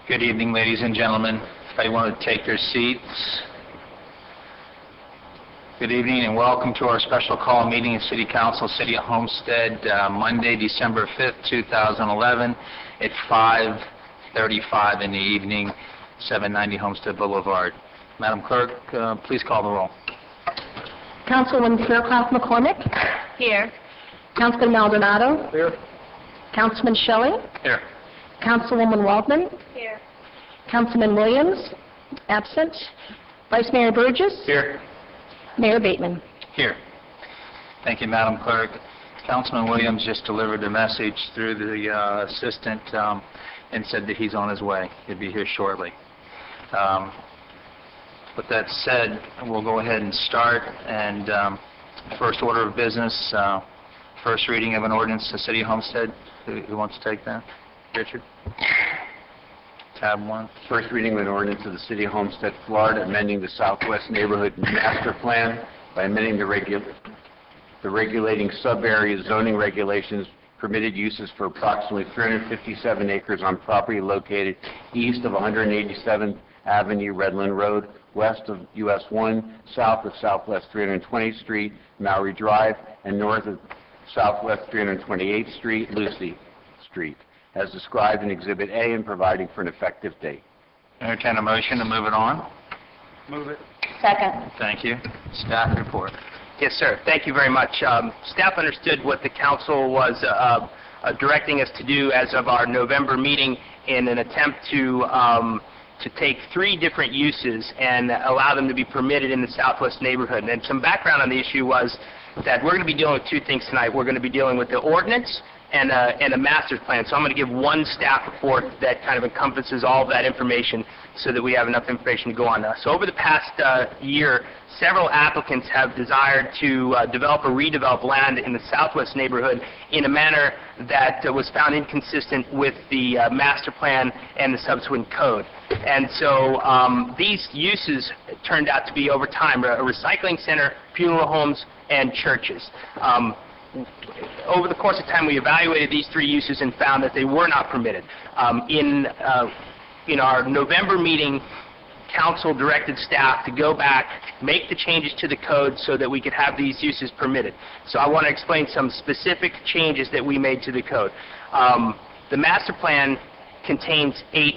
Good evening, ladies and gentlemen. If you want to take your seats. Good evening and welcome to our special call meeting of City Council, City of Homestead, Monday, December 5th, 2011 at 5:35 in the evening, 790 Homestead Boulevard. Madam Clerk, please call the roll. Councilwoman Fairclough McCormick. Here. Councilman Maldonado. Here. Councilman Shelley. Here. Councilwoman Waldman. Here. Councilman Williams. Absent. Vice Mayor Burgess. Here. Mayor Bateman. Here. Thank you, Madam Clerk. Councilman Williams just delivered a message through the assistant and said that he's on his way. He'll be here shortly. With that said, we'll go ahead and start. And first order of business, first reading of an ordinance to City of Homestead. Who wants to take that? Richard? Tab 1. First reading of an ordinance of the City of Homestead, Florida, amending the Southwest Neighborhood Master Plan by amending the regulating sub-area zoning regulations, permitted uses for approximately 357 acres on property located east of 187th Avenue, Redland Road, west of US 1, south of Southwest 320th Street, Maury Drive, and north of Southwest 328th Street, Lucy Street, as described in Exhibit A and providing for an effective date. Entertain a motion to move it on. Move it. Second. Thank you. Staff report. Yes, sir. Thank you very much. Staff understood what the council was directing us to do as of our November meeting in an attempt to take 3 different uses and allow them to be permitted in the Southwest neighborhood. And some background on the issue was that we're going to be dealing with 2 things tonight. We're going to be dealing with the ordinance and a master plan. So I'm going to give one staff report that kind of encompasses all of that information so that we have enough information to go on. So over the past year, several applicants have desired to develop or redevelop land in the Southwest neighborhood in a manner that was found inconsistent with the master plan and the subsequent code. And so these uses turned out to be, over time, a recycling center, funeral homes, and churches. Over the course of time, we evaluated these 3 uses and found that they were not permitted. In our November meeting, council directed staff to go back, make the changes to the code so that we could have these uses permitted. So I want to explain some specific changes that we made to the code. The master plan contains 8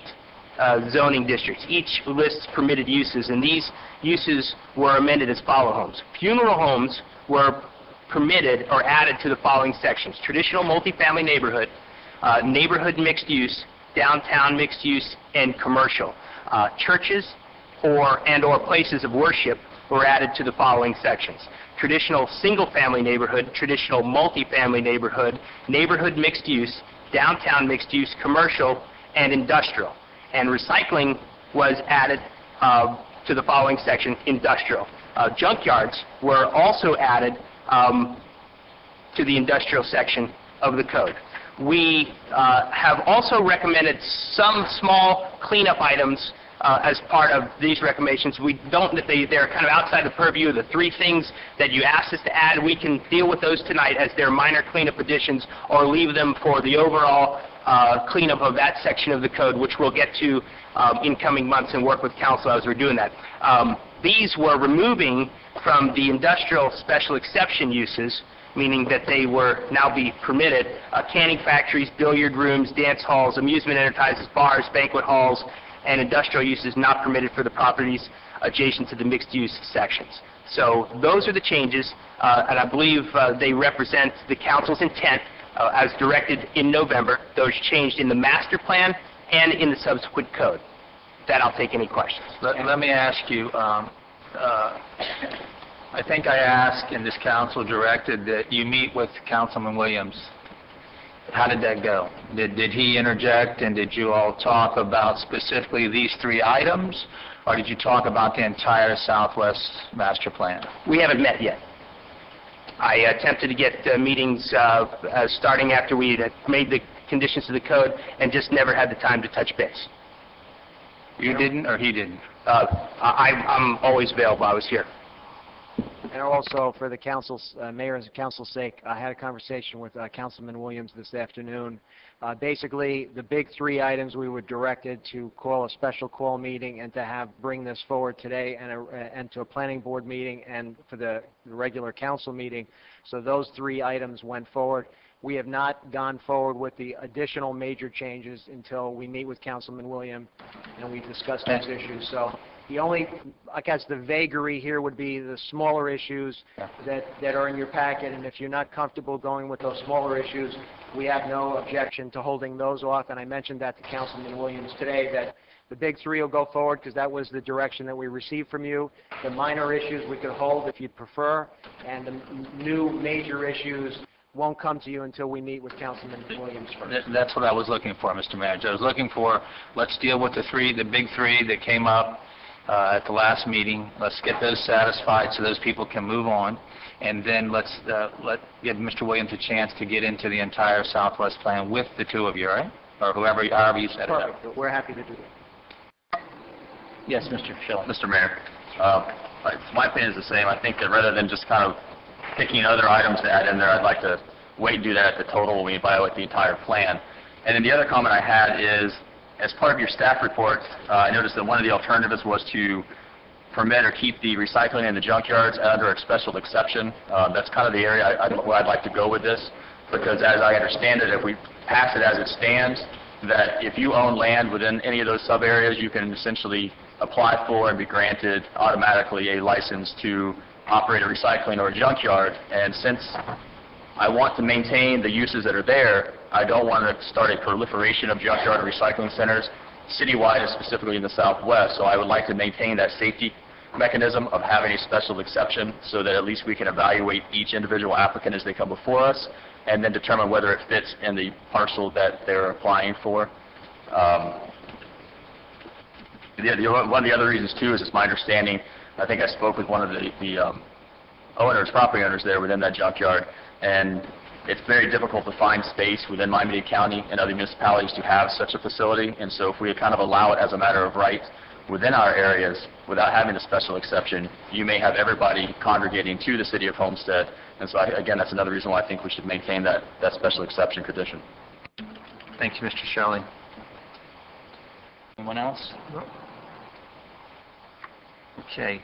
zoning districts. Each lists permitted uses, and these uses were amended as follow homes. Funeral homes were permitted or added to the following sections: traditional multifamily neighborhood, neighborhood mixed use, downtown mixed use, and commercial. Churches or places of worship were added to the following sections: traditional single-family neighborhood, traditional multifamily neighborhood, neighborhood mixed use, downtown mixed use, commercial, and industrial. And recycling was added to the following section: industrial. Junkyards were also added to the industrial section of the code. We have also recommended some small cleanup items as part of these recommendations. They're kind of outside the purview of the 3 things that you asked us to add. We can deal with those tonight as they're minor cleanup additions, or leave them for the overall cleanup of that section of the code, which we'll get to in coming months and work with council as we're doing that. These were removing from the industrial special exception uses, meaning that they were now be permitted, canning factories, billiard rooms, dance halls, amusement enterprises, bars, banquet halls, and industrial uses not permitted for the properties adjacent to the mixed-use sections. So those are the changes, and I believe they represent the council's intent as directed in November. Those changed in the master plan and in the subsequent code. With that, I'll take any questions. Let me ask you, I think I asked and this council directed that you meet with Councilman Williams. How did that go? Did he interject, and did you all talk about specifically these 3 items, or did you talk about the entire Southwest master plan? We haven't met yet. I attempted to get meetings starting after we had made the conditions of the code and just never had the time to touch base. You didn't, or he didn't? I'm always available. I was here. And also, for the council's, mayor's and council's sake, I had a conversation with Councilman Williams this afternoon. Basically, the big three items we were directed to call a special call meeting and to bring this forward today and to a planning board meeting and for the regular council meeting. So those three items went forward. We have not gone forward with the additional major changes until we meet with Councilman Williams and we discuss those issues. So the only, I guess, the vagary here would be the smaller issues that are in your packet, and if you're not comfortable going with those smaller issues, we have no objection to holding those off, and I mentioned that to Councilman Williams today, that the big three will go forward because that was the direction that we received from you. The minor issues we could hold if you'd prefer, and the new major issues won't come to you until we meet with Councilman Williams first. That's what I was looking for, Mr. Manager. I was looking for, let's deal with the big three that came up at the last meeting. Let's get those satisfied so those people can move on, and then let's give Mr. Williams a chance to get into the entire Southwest plan with the two of you, all right? Or however you set it up. Perfect. We're happy to do that. Yes, Mr. Schilling. Mr. Mayor, my opinion is the same. I think that rather than just kind of picking other items to add in there, I'd like to wait and do that at the total when we evaluate the entire plan. And then the other comment I had is, as part of your staff report, I noticed that one of the alternatives was to permit or keep the recycling in the junkyards under a special exception. That's kind of the area where I'd like to go with this, because as I understand it, if we pass it as it stands, that if you own land within any of those sub-areas, you can essentially apply for and be granted automatically a license to operate a recycling or a junkyard. And since I want to maintain the uses that are there, I don't want to start a proliferation of junkyard and recycling centers citywide and specifically in the Southwest. So I would like to maintain that safety mechanism of having a special exception so that at least we can evaluate each individual applicant as they come before us and then determine whether it fits in the parcel that they're applying for. One of the other reasons, too, is it's my understanding, I think I spoke with one of the property owners there within that junkyard, and it's very difficult to find space within Miami-Dade County and other municipalities to have such a facility. And so if we kind of allow it as a matter of right within our areas without having a special exception, you may have everybody congregating to the city of Homestead. And so, again, that's another reason why I think we should maintain that special exception condition. Thank you, Mr. Shelley. Anyone else? No. Okay.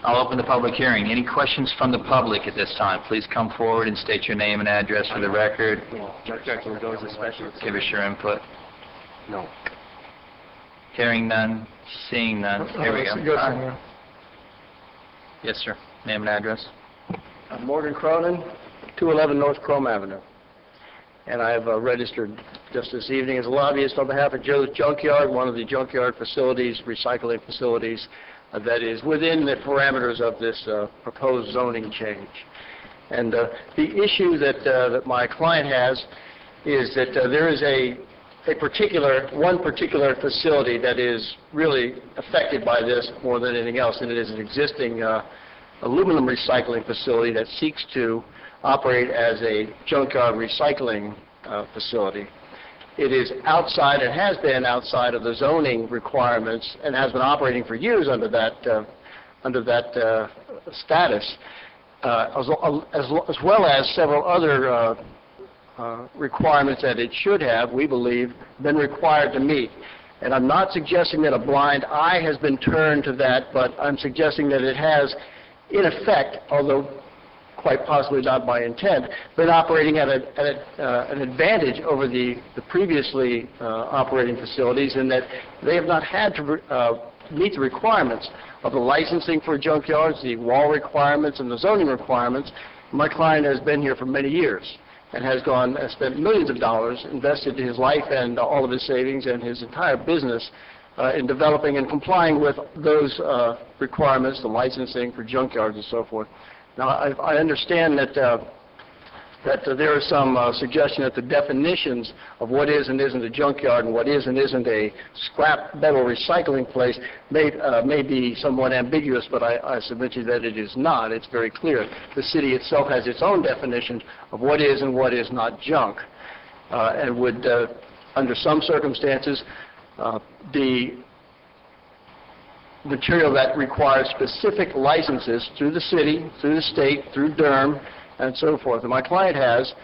I'll open the public hearing. Any questions from the public at this time? Please come forward and state your name and address for the record. Give us your input. No. Hearing none, seeing none. Here we go. Yes, sir. Name and address. I'm Morgan Cronin, 211 North Chrome Avenue. And I have registered just this evening as a lobbyist on behalf of Joe's Junkyard, one of the junkyard facilities, recycling facilities, that is within the parameters of this proposed zoning change. And the issue that my client has is that there is one particular facility that is really affected by this more than anything else, and it is an existing aluminum recycling facility that seeks to operate as a junkyard recycling facility. It is outside, and has been outside of the zoning requirements, and has been operating for years under that status, as well as several other requirements that it should have, we believe, been required to meet. And I'm not suggesting that a blind eye has been turned to that, but I'm suggesting that it has, in effect, although quite possibly not by intent, been operating at an advantage over the previously operating facilities, in that they have not had to meet the requirements of the licensing for junkyards, the wall requirements, and the zoning requirements. My client has been here for many years and has spent millions of dollars, invested his life and all of his savings and his entire business in developing and complying with those requirements, the licensing for junkyards and so forth. Now, I understand that there is some suggestion that the definitions of what is and isn't a junkyard and what is and isn't a scrap metal recycling place may be somewhat ambiguous, but I submit to you that it is not. It's very clear. The city itself has its own definition of what is and what is not junk, and would, under some circumstances, the material that requires specific licenses through the city, through the state, through Durham, and so forth. And my client has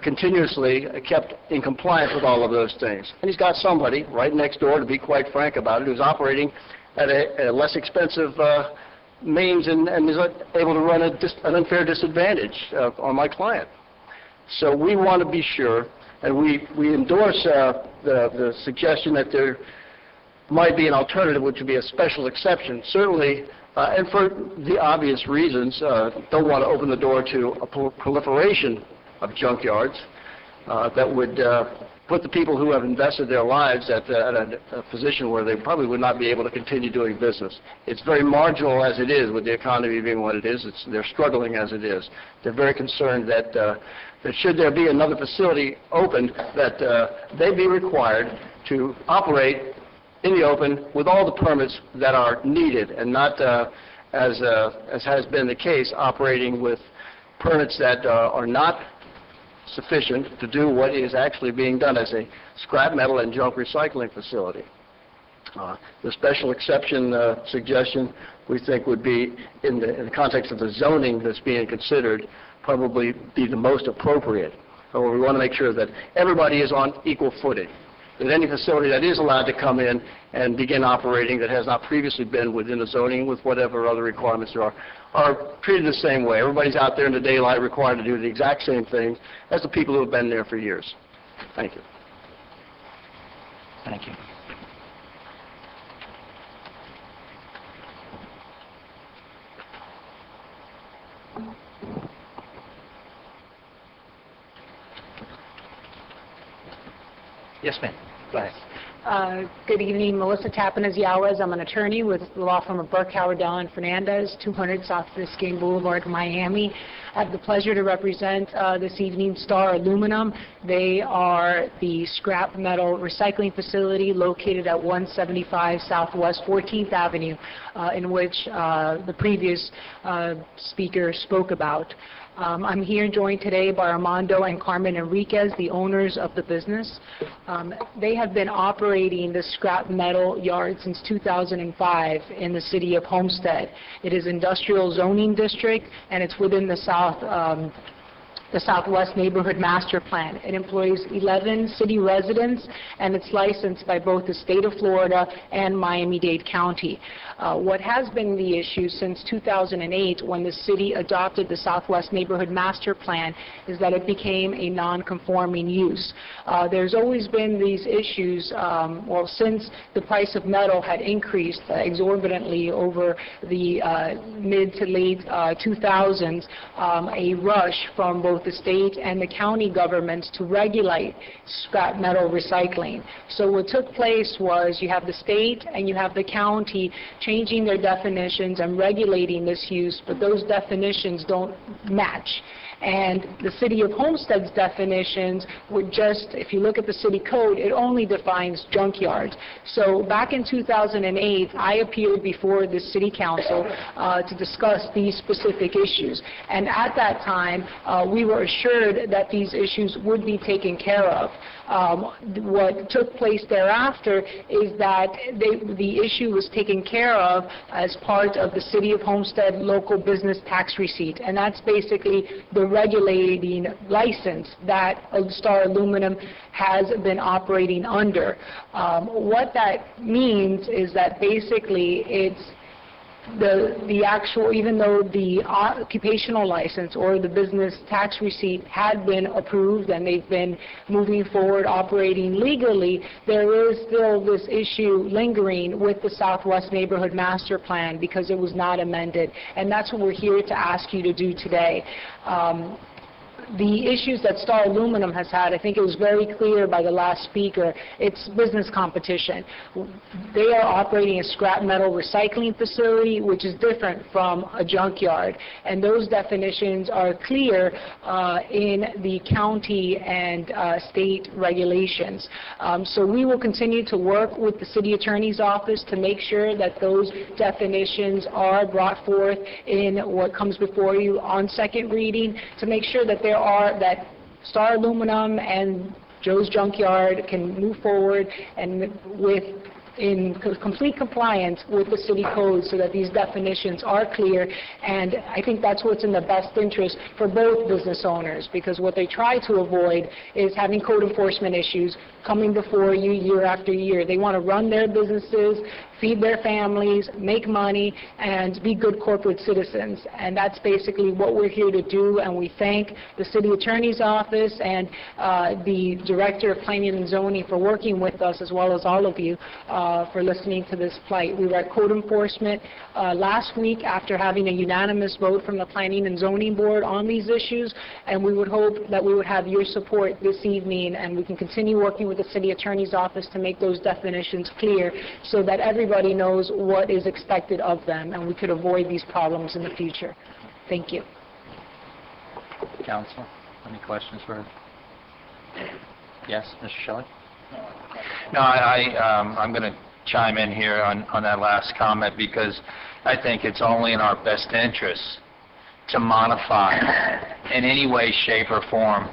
continuously kept in compliance with all of those things. And he's got somebody right next door, to be quite frank about it, who's operating at a less expensive means and is able to run an unfair disadvantage on my client. So we want to be sure, and we endorse the suggestion that there might be an alternative, which would be a special exception. Certainly, and for the obvious reasons, don't want to open the door to a proliferation of junkyards that would put the people who have invested their lives at a position where they probably would not be able to continue doing business. It's very marginal as it is, with the economy being what it is. They're struggling as it is. They're very concerned that should there be another facility opened, that they be required to operate in the open with all the permits that are needed, and not, as has been the case, operating with permits that are not sufficient to do what is actually being done as a scrap metal and junk recycling facility. The special exception suggestion, we think, would be, in the context of the zoning that's being considered, probably be the most appropriate. However, we want to make sure that everybody is on equal footing, that any facility that is allowed to come in and begin operating that has not previously been within the zoning with whatever other requirements there are treated the same way. Everybody's out there in the daylight required to do the exact same thing as the people who have been there for years. Thank you. Thank you. Yes, ma'am. Go ahead. Good evening, Melissa Tapanes-Yawez. I'm an attorney with the law firm of Burke, Howard, Dowell & Fernandez, 200 South Biscayne Boulevard, Miami. I have the pleasure to represent this evening Star Aluminum. They are the scrap metal recycling facility located at 175 Southwest 14th Avenue, in which the previous speaker spoke about. I'm here joined today by Armando and Carmen Enriquez, the owners of the business. They have been operating the scrap metal yard since 2005 in the city of Homestead. It is industrial zoning district, and it's within the Southwest Neighborhood Master Plan. It employs 11 city residents, and it's licensed by both the state of Florida and Miami-Dade County. What has been the issue since 2008, when the city adopted the Southwest Neighborhood Master Plan, is that it became a non-conforming use. There's always been these issues, well, since the price of metal had increased exorbitantly over the mid to late 2000s, a rush from both the state and the county governments to regulate scrap metal recycling. So what took place was you have the state and you have the county changing their definitions and regulating this use, but those definitions don't match. And the city of Homestead's definitions would just, if you look at the city code, it only defines junkyards. So back in 2008, I appeared before the city council to discuss these specific issues. And at that time, we were assured that these issues would be taken care of. What took place thereafter is that the issue was taken care of as part of the City of Homestead local business tax receipt, and that's basically the regulating license that Star Aluminum has been operating under. What that means is that basically it's the actual, even though the occupational license or the business tax receipt had been approved and they've been moving forward operating legally, there is still this issue lingering with the Southwest Neighborhood Master Plan because it was not amended, and that's what we're here to ask you to do today. The issues that Star Aluminum has had, I think it was very clear by the last speaker, it's business competition. They are operating a scrap metal recycling facility, which is different from a junkyard, and those definitions are clear in the county and state regulations. So we will continue to work with the city attorney's office to make sure that those definitions are brought forth in what comes before you on second reading, to make sure that that Star Aluminum and Joe's Junkyard can move forward and with in complete compliance with the city code so that these definitions are clear, and I think that's what's in the best interest for both business owners, because what they try to avoid is having code enforcement issues coming before you year after year. They want to run their businesses, feed their families, make money, and be good corporate citizens, and that's basically what we're here to do, and we thank the City Attorney's Office and the Director of Planning and Zoning for working with us, as well as all of you, for listening to this plight. We were at Code Enforcement last week after having a unanimous vote from the Planning and Zoning Board on these issues, and we would hope that we would have your support this evening, and we can continue working with the City Attorney's Office to make those definitions clear so that everybody knows what is expected of them, and we could avoid these problems in the future. Thank you. Council, any questions for her? Yes, Mr. Shelley? No, I'm going to chime in here on that last comment, because I think it's only in our best interest to modify in any way, shape, or form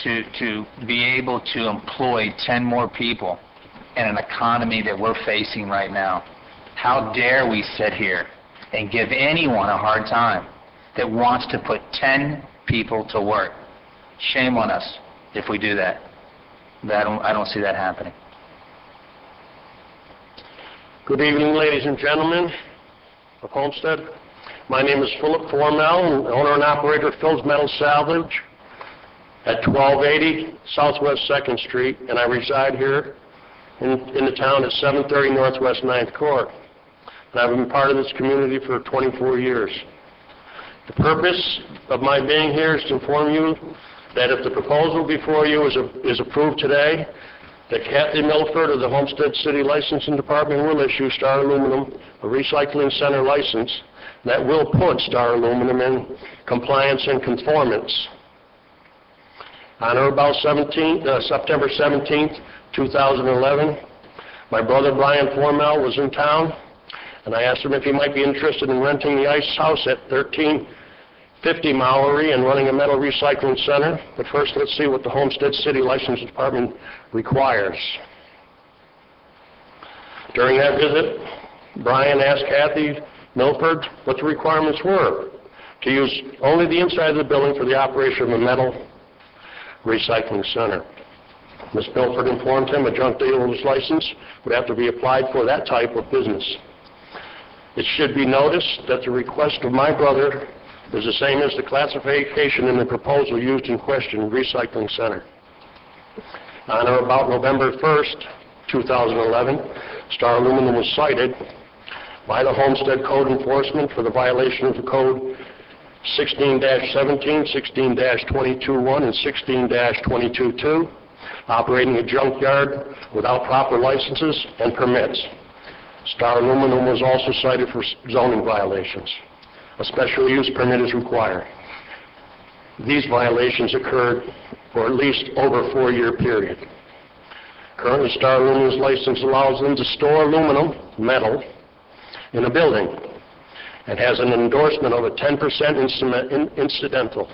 to be able to employ 10 more people in an economy that we're facing right now. How dare we sit here and give anyone a hard time that wants to put 10 people to work? Shame on us if we do that. I don't see that happening. Good evening, ladies and gentlemen of Homestead. My name is Philip Formel, owner and operator of Phil's Metal Salvage at 1280 Southwest 2nd Street, and I reside here in the town at 730 Northwest 9th Court. And I've been part of this community for 24 years. The purpose of my being here is to inform you that if the proposal before you is approved today, that Kathy Milford of the Homestead City Licensing Department will issue Star Aluminum a recycling center license that will put Star Aluminum in compliance and conformance. On or about September 17th, 2011, my brother Brian Formel was in town, and I asked him if he might be interested in renting the ice house at 1350 Maury and running a metal recycling center. But first, let's see what the Homestead City License Department requires. During that visit, Brian asked Kathy Milford what the requirements were to use only the inside of the building for the operation of a metal recycling center. Ms. Milford informed him a junk dealer's license would have to be applied for that type of business. It should be noticed that the request of my brother is the same as the classification in the proposal used in question, recycling center. On or about November 1st, 2011, Star Aluminum was cited by the Homestead Code Enforcement for the violation of the code 16-17, 16-22-1, and 16-22-2, operating a junkyard without proper licenses and permits. Star Aluminum was also cited for zoning violations. A special use permit is required. These violations occurred for at least over a 4-year period. Currently, Star Aluminum's license allows them to store aluminum, metal, in a building, and has an endorsement of a 10% incidental.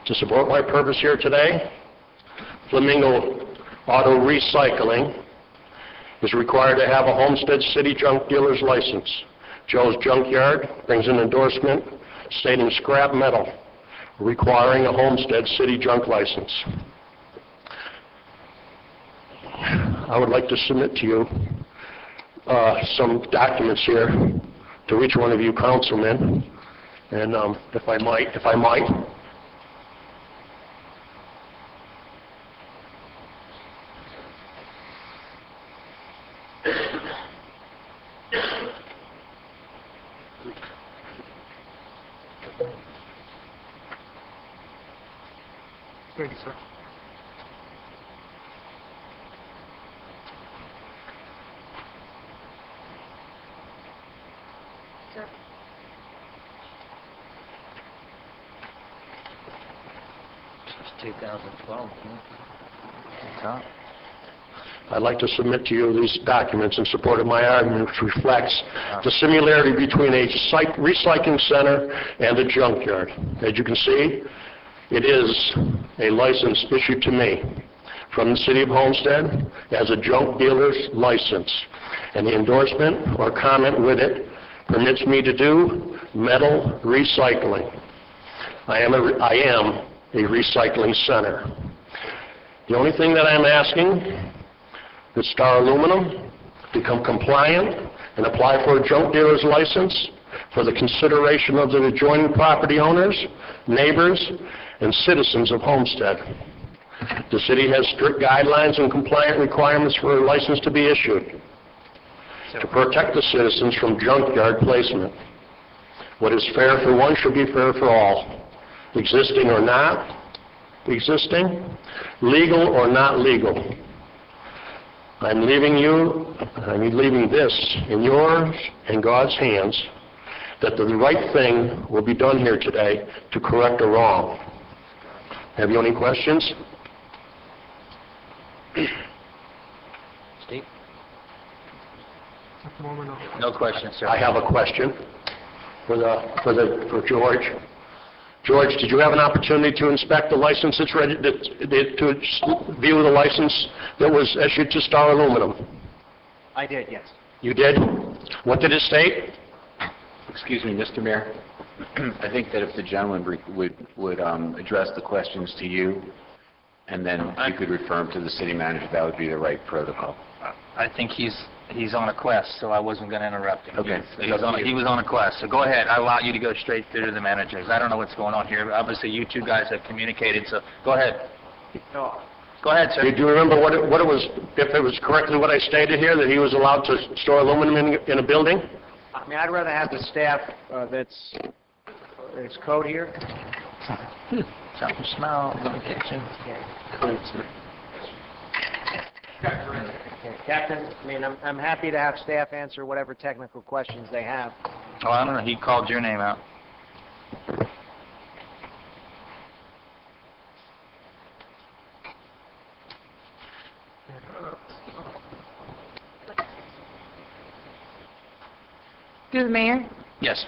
To support my purpose here today, Flamingo Auto Recycling is required to have a Homestead City Junk Dealer's license. Joe's Junkyard brings an endorsement stating scrap metal, requiring a Homestead City Junk license. I would like to submit to you some documents here to each one of you councilmen, and if I might. Thank you, sir. This is 2012, huh? I'd like to submit to you these documents in support of my argument, which reflects the similarity between a recycling center and a junkyard. As you can see, it is a license issued to me from the City of Homestead as a junk dealer's license, and the endorsement or comment with it permits me to do metal recycling. I am a recycling center. The only thing that I'm asking is Star Aluminum become compliant and apply for a junk dealer's license for the consideration of the adjoining property owners, neighbors, and citizens of Homestead. The city has strict guidelines and compliant requirements for a license to be issued to protect the citizens from junkyard placement. What is fair for one should be fair for all, existing or not existing, legal or not legal. I'm leaving this in yours and God's hands, that the right thing will be done here today to correct a wrong. Have you any questions? Steve? No questions, sir. I have a question for George. George, did you have an opportunity to inspect the license that's ready, to view the license that was issued to Star Aluminum? I did, yes. You did? What did it state? Excuse me, Mr. Mayor. I think that if the gentleman would address the questions to you, and then you could refer them to the city manager, that would be the right protocol. I think he's on a quest, so I wasn't going to interrupt him. Okay. He was on a quest, so go ahead. I allow you to go straight through to the managers. I don't know what's going on here. Obviously, you two guys have communicated, so go ahead. No. Go ahead, sir. Do you remember what it was, if it was correctly what I stated here, that he was allowed to store aluminum in a building? I mean, I'd rather have the staff that's code here. Something smell, go to the kitchen. Captain, I mean, I'm happy to have staff answer whatever technical questions they have. Oh, I don't know. He called your name out. Through the mayor, Yes.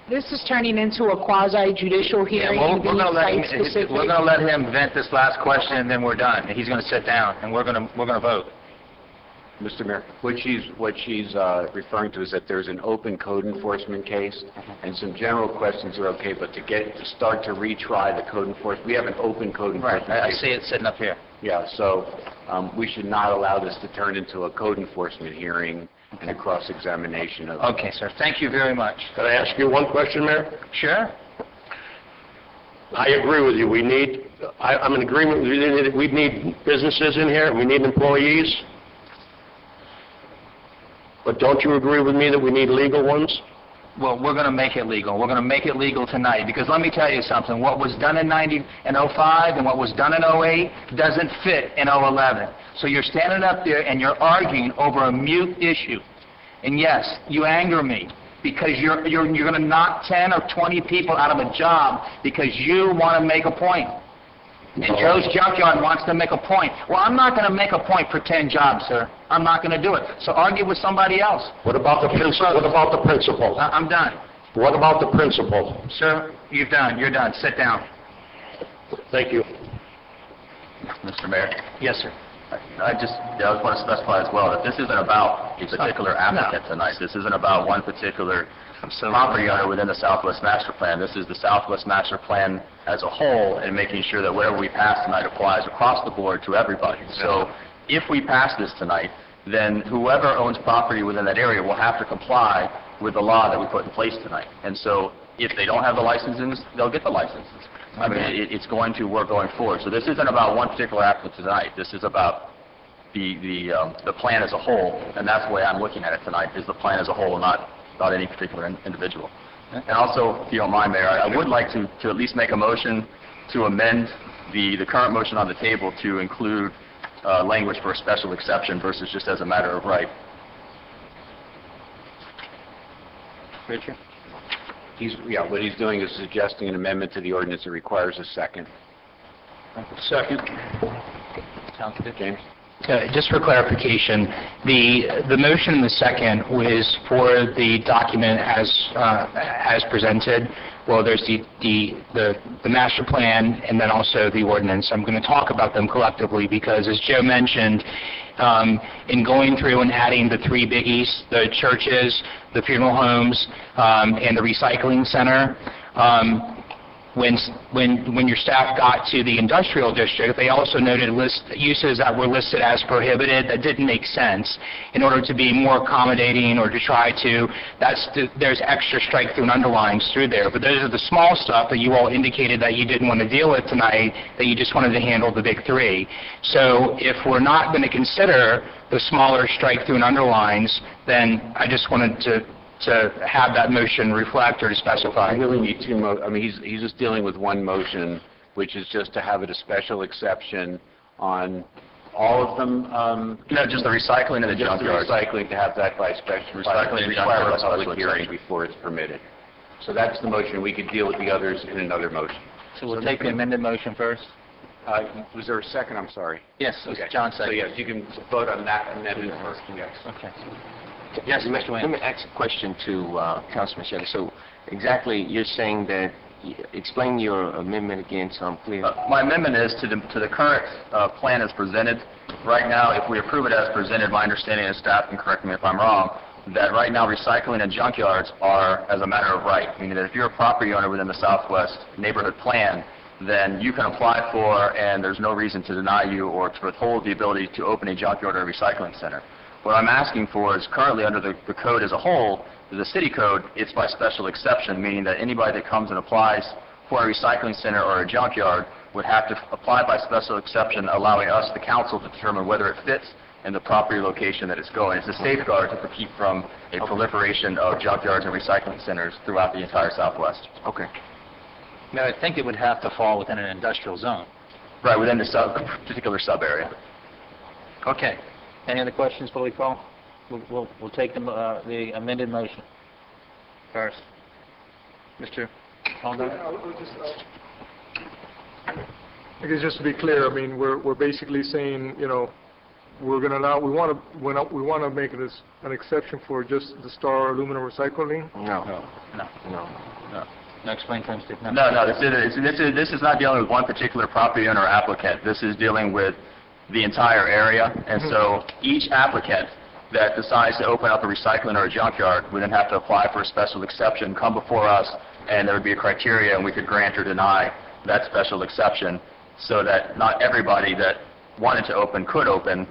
this is turning into a quasi-judicial Yeah, hearing. we're going to let site-specific. him vent this last question, and then we're done. He's going to sit down, and we're going to vote. Mr. Mayor, what she's referring to is that there's an open code enforcement case, and some general questions are okay, but to start to retry the code enforcement, we have an open code enforcement I case. see it sitting up here. Yeah, so we should not allow this to turn into a code enforcement hearing and a cross-examination of... Okay, sir. Thank you very much. Can I ask you one question, Mayor? Sure. I agree with you. I'm in agreement with you that we need businesses in here, and we need employees. But don't you agree with me that we need legal ones? Well, we're going to make it legal. We're going to make it legal tonight, because let me tell you something. What was done in 05 and what was done in 08 doesn't fit in 011. So you're standing up there and you're arguing over a mute issue. And yes, you anger me, because you're going to knock 10 or 20 people out of a job because you want to make a point. And Joe's Junkyard wants to make a point. Well, I'm not going to make a point for 10 jobs, sir. I'm not going to do it. So argue with somebody else. What about the principal? I'm done. What about the principal? Sir, you're done. You're done. Sit down. Thank you. Mr. Mayor, Yes, sir. I just want to specify as well that this isn't about a particular applicant tonight. This isn't about one particular property owner within the Southwest Master Plan. This is the Southwest Master Plan as a whole, and making sure that whatever we pass tonight applies across the board to everybody. So if we pass this tonight, then whoever owns property within that area will have to comply with the law that we put in place tonight. And so if they don't have the licenses, they'll get the licenses. I mean, it's going to work going forward. So this isn't about one particular applicant tonight. This is about the plan as a whole, and that's the way I'm looking at it tonight, is the plan as a whole, not about any particular individual. And also, if you don't mind, Mayor, I would like to at least make a motion to amend the current motion on the table to include language for a special exception versus just as a matter of right. Richard? What he's doing is suggesting an amendment to the ordinance that requires a second. Second. Sounds good. James? Just for clarification, the motion in the second was for the document as presented. Well, there's the master plan and then also the ordinance. I'm going to talk about them collectively because, as Joe mentioned, in going through and adding the three biggies, the churches, the funeral homes, and the recycling center, when your staff got to the industrial district, they also noted uses that were listed as prohibited that didn't make sense. In order to be more accommodating or to try to, there's extra strike-through and underlines through there. But those are the small stuff that you all indicated that you didn't want to deal with tonight, that you just wanted to handle the big three. So if we're not going to consider the smaller strike-through and underlines, then I just wanted to have that motion reflect or to specify. I really need two he's just dealing with one motion, which is just to have it a special exception on all of them. No, just the recycling and the just the junkyard. recycling, to have that by special, Recycling and require a junkyard by public special hearing exception. before it's permitted. So that's the motion. We could deal with the others in another motion. So we'll take the amended motion first? Was there a second? I'm sorry. Yes, Okay. John So second. yes, you can vote on that amendment first. Yes. Okay. Yes, Mr. Let me Wayne. ask a question to Councilman Shelley. So exactly, you're saying that, explain your amendment again so I'm clear. My amendment is to the current plan as presented. Right now, if we approve it as presented, my understanding is, staff can correct me if I'm wrong, that right now recycling and junkyards are as a matter of right, meaning that if you're a property owner within the Southwest Neighborhood Plan, then you can apply for, and there's no reason to deny you or to withhold the ability to open a junkyard or a recycling center. What I'm asking for is currently under the code as a whole, the city code, it's by special exception, meaning that anybody that comes and applies for a recycling center or a junkyard would have to apply by special exception, allowing us, the council, to determine whether it fits in the property location that it's going. It's a safeguard to keep from a proliferation of junkyards and recycling centers throughout the entire Southwest. Okay. No, I think it would have to fall within an industrial zone. Right, within the particular sub-area. Okay. Any other questions before we call? We'll take the amended motion first. Mr. Holden? I guess just to be clear, I mean, we're basically saying, you know, we're going to allow, we want to make this an exception for just the Star aluminum recycling. No, explain things, Steve. No, this is not dealing with one particular property owner or applicant. This is dealing with the entire area, and so each applicant that decides to open up a recycling or a junkyard would then have to apply for a special exception, come before us, and there would be a criteria, and we could grant or deny that special exception, so that not everybody that wanted to open could open,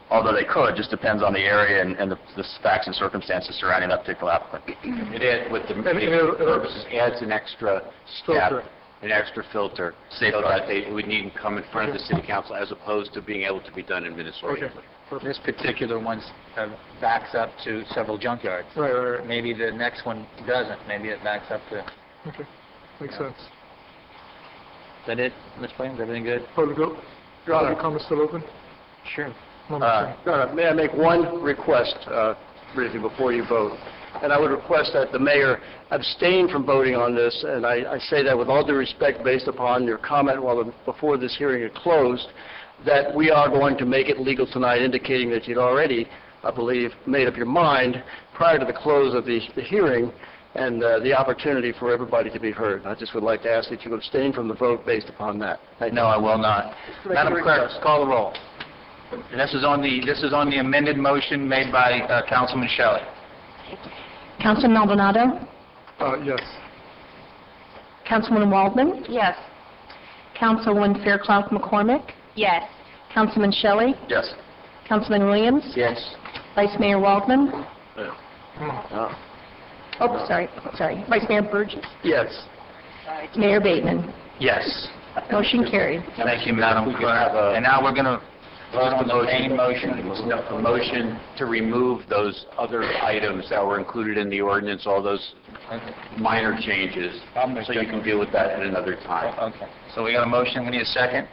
although they could, just depends on the area and the facts and circumstances surrounding that particular applicant. It, with the purposes, adds an extra step, Filter. an extra filter, so that they would need to come in front of the city council as opposed to being able to be done administratively. This particular one backs up to several junkyards. Right. Maybe the next one doesn't. Maybe it backs up to... Okay, makes sense. Is that it, Ms. Williams? Everything good? Public comment still open? Sure. May I make one request briefly before you vote? And I would request that the mayor abstain from voting on this, and I say that with all due respect based upon your comment before this hearing had closed, that we are going to make it legal tonight, indicating that you'd already, I believe, made up your mind prior to the close of the hearing and the opportunity for everybody to be heard. I just would like to ask that you abstain from the vote based upon that. Thank you. No, I will not. Madam Clerk, call the roll. And this is on the amended motion made by Councilman Shelley. Councilman Maldonado? Yes. Councilwoman Waldman? Yes. Councilwoman Fairclough McCormick? Yes. Councilman Shelley? Yes. Councilman Williams? Yes. Vice Mayor Waldman? Oh. Oh, sorry. Vice Mayor Burgess? Yes. Mayor Bateman? Yes. Motion carried. Thank you, Madam We can Clerk. have a- And now we're going to vote on the main motion. A motion to remove those other items that were included in the ordinance, all those minor changes, so you can deal with that at another time. Okay. So we got a motion. We need a second.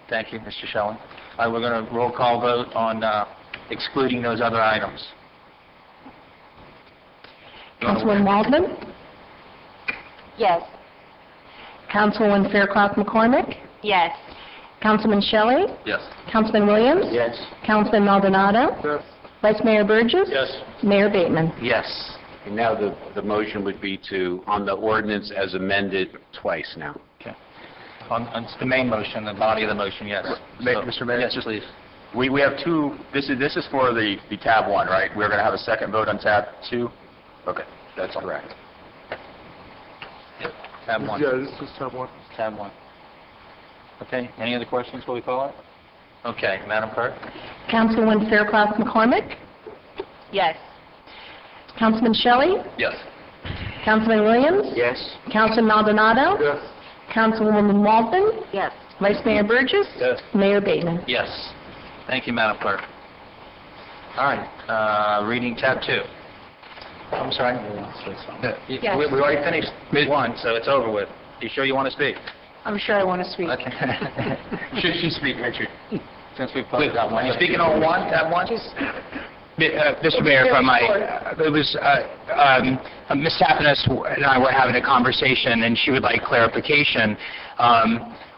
Thank you, Mr. Shelley. All right, we're going to roll call vote on excluding those other items. Councilwoman Waldman? Yes. Councilwoman Fairclough McCormick? Yes. Councilman Shelley? Yes. Councilman Williams? Yes. Councilman Maldonado? Yes. Vice Mayor Burgess? Yes. Mayor Bateman? Yes. And now the motion would be to, on the ordinance as amended twice now. Okay. On the main motion, the body of the motion, yes. Mr. Mayor? Yes, please. We have two, this is for the tab 1, right? We're going to have a second vote on tab 2? Okay, that's correct. Tab 1. Yeah, this is tab 1. Tab 1. Okay, any other questions, what we call it? Okay, Madam Clerk? Councilwoman Fairclough McCormick? Yes. Councilman Shelley? Yes. Councilman Williams? Yes. Councilman Maldonado? Yes. Councilwoman Walton? Yes. Vice Mayor Burgess? Yes. Mayor Bateman? Yes. Thank you, Madam Clerk. All right, reading tab 2. I'm sorry? Yes. We already finished 1, so it's over with. You sure you want to speak? I'm sure I want to speak. Okay. Should you speak, Richard? Since we've posted that one. You speaking on 1, tab 1? Mr. Mayor, if I might, it was, Ms. Tappanis and I were having a conversation, and she would like clarification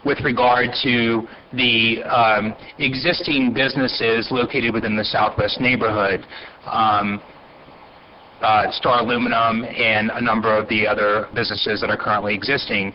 with regard to the existing businesses located within the Southwest neighborhood, Star Aluminum and a number of the other businesses that are currently existing.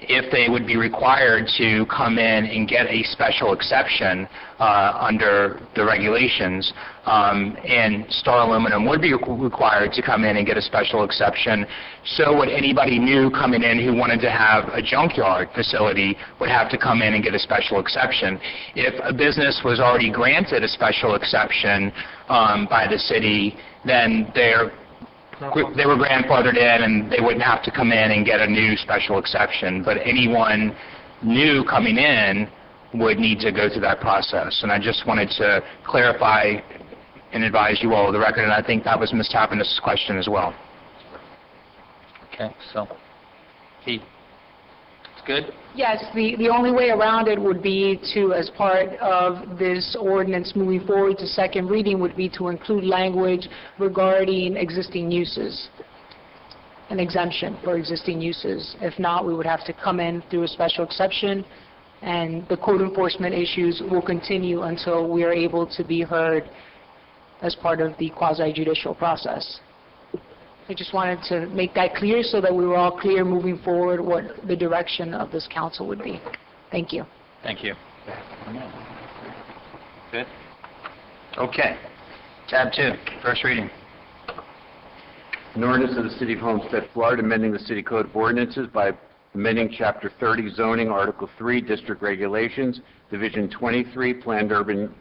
If they would be required to come in and get a special exception under the regulations, and Star Aluminum would be required to come in and get a special exception, so would anybody new coming in who wanted to have a junkyard facility would have to come in and get a special exception. If a business was already granted a special exception by the city, then they were grandfathered in and they wouldn't have to come in and get a new special exception. But anyone new coming in would need to go through that process. And I just wanted to clarify and advise you all of the record, and I think that was Ms. Tappanis' question as well. Okay, so, Pete, it's good? Yes, the only way around it would be to, as part of this ordinance moving forward to second reading, would be to include language regarding existing uses, an exemption for existing uses. If not, we would have to come in through a special exception, and the code enforcement issues will continue until we are able to be heard as part of the quasi-judicial process. I just wanted to make that clear so that we were all clear moving forward what the direction of this council would be. Thank you. Thank you. Good? Okay. Tab 2, first reading. An ordinance of the City of Homestead, Florida, amending the City Code of Ordinances by amending Chapter 30 Zoning, Article 3, District Regulations, Division 23, Planned Urban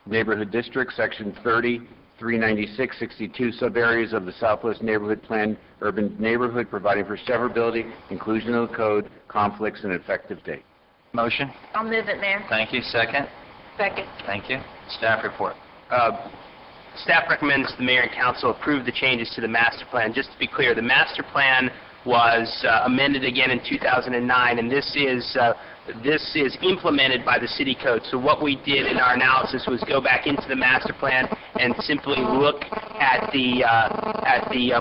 Neighborhood District, Section 30, 396-62 sub-areas of the Southwest Neighborhood Planned Urban Neighborhood, providing for severability, inclusion of the code, conflicts, and effective date. Motion? I'll move it, Mayor. Thank you. Second? Second. Thank you. Staff report. Staff recommends the mayor and council approve the changes to the master plan. Just to be clear, the master plan was amended again in 2009, and this is implemented by the city code. So what we did in our analysis was go back into the master plan and simply look at the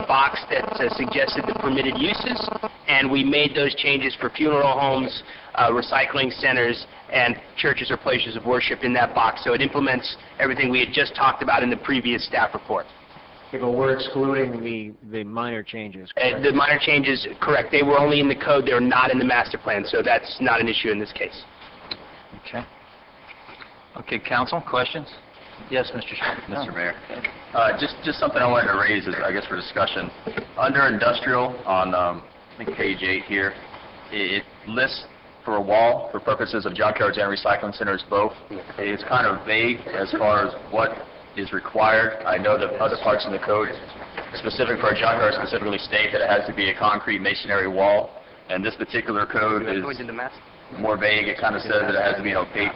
box that suggested the permitted uses, and we made those changes for funeral homes, recycling centers, and churches or places of worship in that box. So it implements everything we had just talked about in the previous staff report. Okay, but we're excluding the minor changes. The minor changes, correct. They were only in the code. They were not in the master plan, so that's not an issue in this case. Okay. Okay, council, questions? Yes, Mr. Schmidt. Mr. Mayor. Just something I wanted to raise is, I guess, for discussion. Under industrial on, I think, page 8 here, it lists for a wall for purposes of junkyards and recycling centers both. It's kind of vague as far as what is required. I know that other parts in the code specific for a junkyard specifically state that it has to be a concrete masonry wall, and this particular code is more vague. It kind of says that it has to be an opaque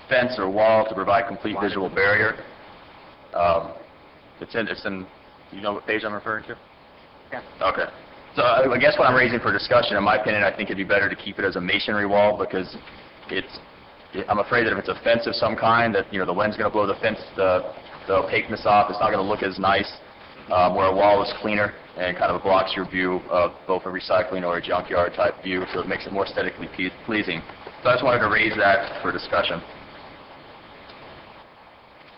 fence or wall to provide complete visual barrier. It's in, you know what page I'm referring to? Yeah. Okay. So I guess what I'm raising for discussion, in my opinion, I think it'd be better to keep it as a masonry wall, because I'm afraid that if it's a fence of some kind, that, you know, the wind's going to blow the fence, the opaqueness off. It's not going to look as nice, where a wall is cleaner and kind of blocks your view of both a recycling or a junkyard type view, so it makes it more aesthetically pleasing. So I just wanted to raise that for discussion.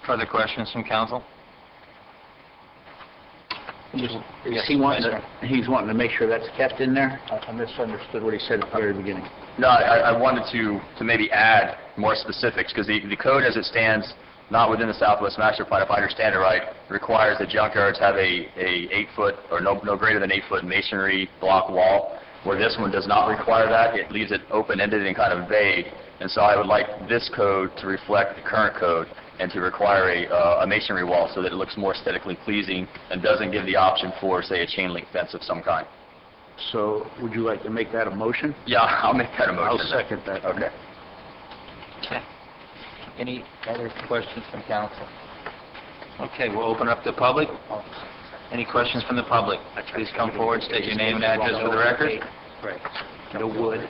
Further questions from council? Yes, He's wanting to make sure that's kept in there? I misunderstood what he said at the very beginning. No, I wanted to maybe add more specifics, because the code as it stands, not within the Southwest Master Plan, if I understand it right, requires that junkyards have a 8-foot or no greater than 8-foot masonry block wall, where this one does not require that. It leaves it open-ended and kind of vague. And so I would like this code to reflect the current code and to require a masonry wall so that it looks more aesthetically pleasing and doesn't give the option for, say, a chain link fence of some kind. So would you like to make that a motion? Yeah, I'll make that a motion. I'll second that. Okay. Okay. Any other questions from council? Okay, we'll open up the public. Any questions from the public? Please come forward, state your name and address for the record. Right. No wood.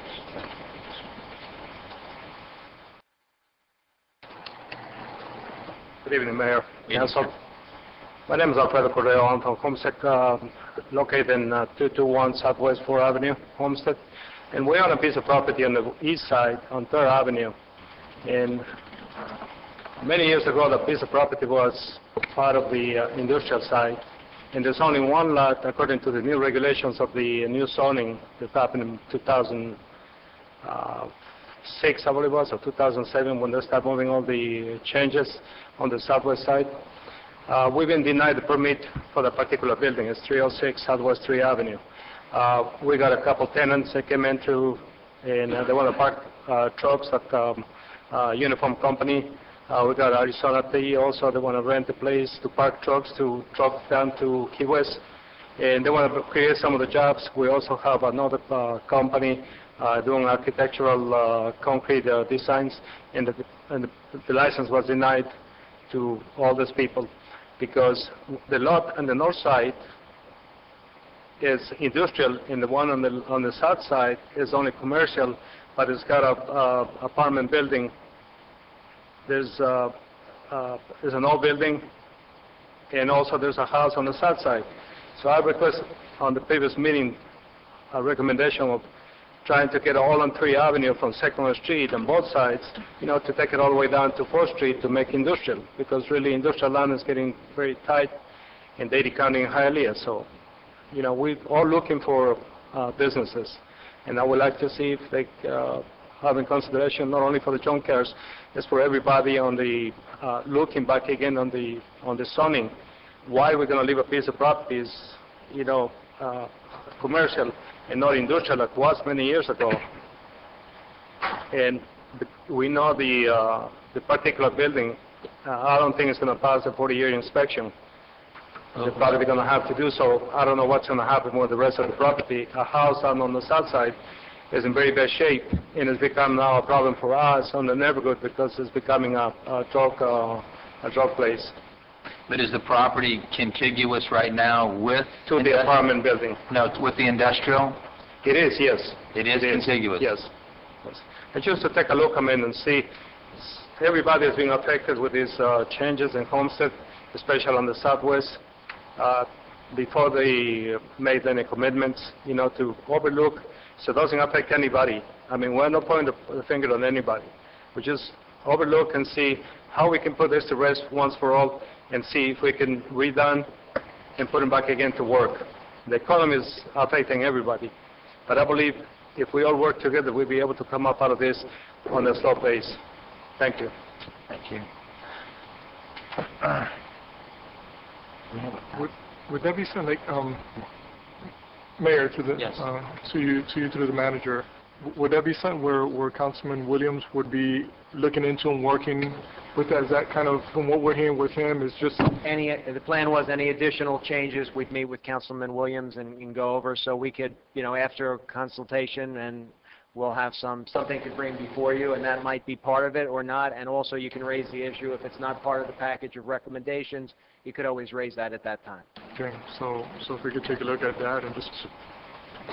Good evening, Mayor. Evening, Council. My name is Alfredo Cordero. I'm from Homestead, located in 221 Southwest 4th Avenue, Homestead. And we own a piece of property on the east side on 3rd Avenue. And many years ago, the piece of property was part of the industrial side. And there's only one lot, according to the new regulations of the new zoning that happened in 2006, I believe it was, or 2007, when they started moving all the changes on the southwest side. We've been denied the permit for the particular building. It's 306 Southwest 3rd Avenue. We got a couple tenants that came in through, and they want to park trucks at Uniform Company. We got Arizona Tea also. They want to rent a place to park trucks to truck down to Key West. And they want to create some of the jobs. We also have another company doing architectural concrete designs. And the license was denied to all these people because the lot on the north side is industrial, and the one on the south side is only commercial, but it's got a apartment building. There's an old building, and also there's a house on the south side. So I request on the previous meeting a recommendation of trying to get all on 3rd Avenue from 2nd Street on both sides, to take it all the way down to 4th Street to make industrial, because really industrial land is getting very tight in Dade County and Hialeah. So, we're all looking for businesses, and I would like to see if they have in consideration not only for the junkyards, it's for everybody on the looking back again on the zoning. Why we're going to leave a piece of property is, commercial and not industrial like it was many years ago. And we know the particular building, I don't think it's going to pass the 40-year inspection. They're probably going to have to do so. I don't know what's going to happen with the rest of the property. A house down on the south side is in very bad shape, and it's become now a problem for us on the neighborhood because it's becoming a drug place. But is the property contiguous right now with... To the apartment building. No, with the industrial? It is, yes. It is contiguous? Yes. And just to take a look, and see, everybody is being affected with these changes in Homestead, especially on the southwest. Before they made any commitments, to overlook, so it doesn't affect anybody. We're not pointing the finger on anybody. We just overlook and see how we can put this to rest once for all, and see if we can redone and put them back again to work. The economy is affecting everybody, but I believe if we all work together, we'll be able to come up out of this on a slow pace. Thank you. Thank you. Would that be something like, Mayor, to the Yes. to you through the manager? Would that be something where Councilman Williams would be looking into and working with that? Is that kind of, from what we're hearing with him, is just... The plan was any additional changes, we'd meet with Councilman Williams and go over, so we could, after consultation, and we'll have something to bring before you, and that might be part of it or not. And also you can raise the issue if it's not part of the package of recommendations, you could always raise that at that time. Okay, so if we could take a look at that and just...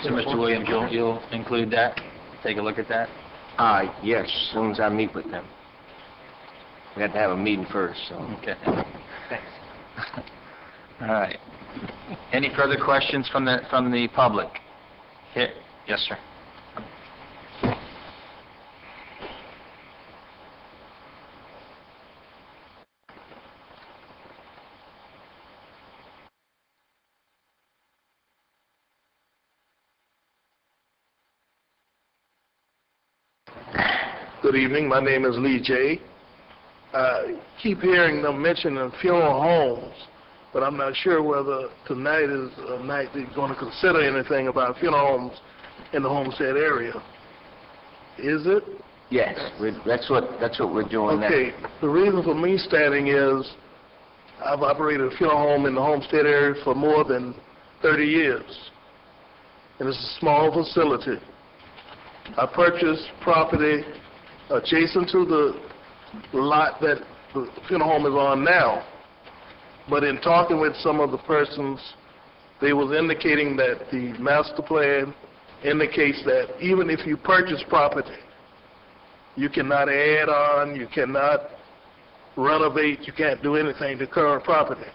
So, Mr. Williams, you'll include that? Take a look at that? Yes, as soon as I meet with them. We have to have a meeting first, so. Okay. Thanks. All right. Any further questions from the public? Yes, sir. Good evening. My name is Lee J. I keep hearing them mentioning funeral homes, but I'm not sure whether tonight is a night they're going to consider anything about funeral homes in the Homestead area. Is it? Yes, that's what we're doing now. Okay. The reason for me standing is I've operated a funeral home in the Homestead area for more than 30 years, and it's a small facility. I purchased property adjacent to the lot that the funeral home is on now, but in talking with some of the persons, they was indicating that the master plan indicates that even if you purchase property, you cannot add on, you cannot renovate, you can't do anything to current property.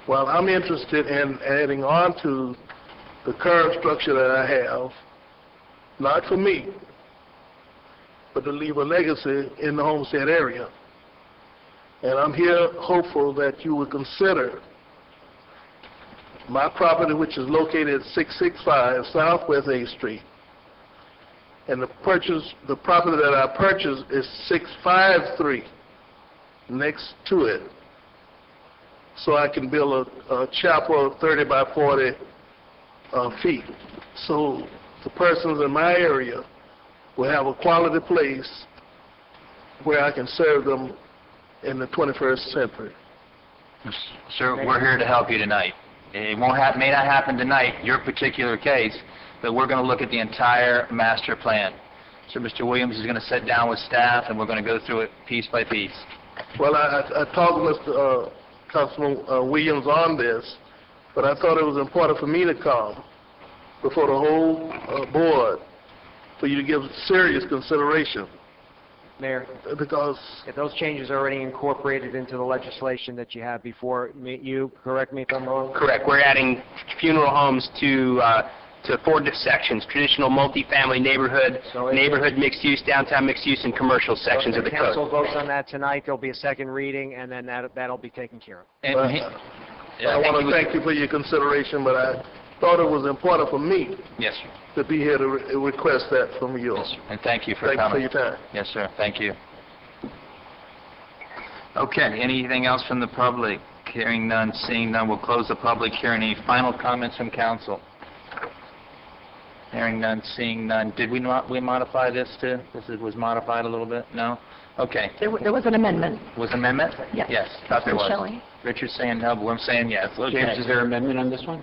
Well, I'm interested in adding on to the current structure that I have, not for me, but to leave a legacy in the Homestead area. And I'm here hopeful that you would consider my property, which is located at 665 Southwest 8th Street. And the property that I purchased is 653 next to it. So I can build a chapel 30 by 40 feet. So the persons in my area will have a quality place where I can serve them in the 21st century. Sir, we're here to help you tonight. It may not happen tonight, your particular case, but we're going to look at the entire master plan. So Mr. Williams is going to sit down with staff, and we're going to go through it piece by piece. Well, I talked with Mr. Councilman Williams on this, but I thought it was important for me to come before the whole board for you to give serious consideration. Mayor, Because if those changes are already incorporated into the legislation that you have before you, correct me if I'm wrong? Correct. We're adding funeral homes to 4 sections: traditional multifamily neighborhood, neighborhood mixed use, downtown mixed use, and commercial sections of the If the council code. votes on that tonight, there'll be a second reading, and then that'll be taken care of. And I want to thank you for your consideration, but I thought it was important for me yes, sir. to be here to request that from you. Yes, sir. And thank you for Thank you for coming. your time. Yes, sir. Thank you. Okay. Anything else from the public? Hearing none, seeing none, we'll close the public hearing. Any final comments from council? Hearing none, seeing none. Did we modify this too? Was modified a little bit? No? Okay. There was an amendment. Was amendment? Yes. Yes. Thought there was. Shelley. Richard's saying no, but I'm saying yes. Okay. James, is there an amendment on this one?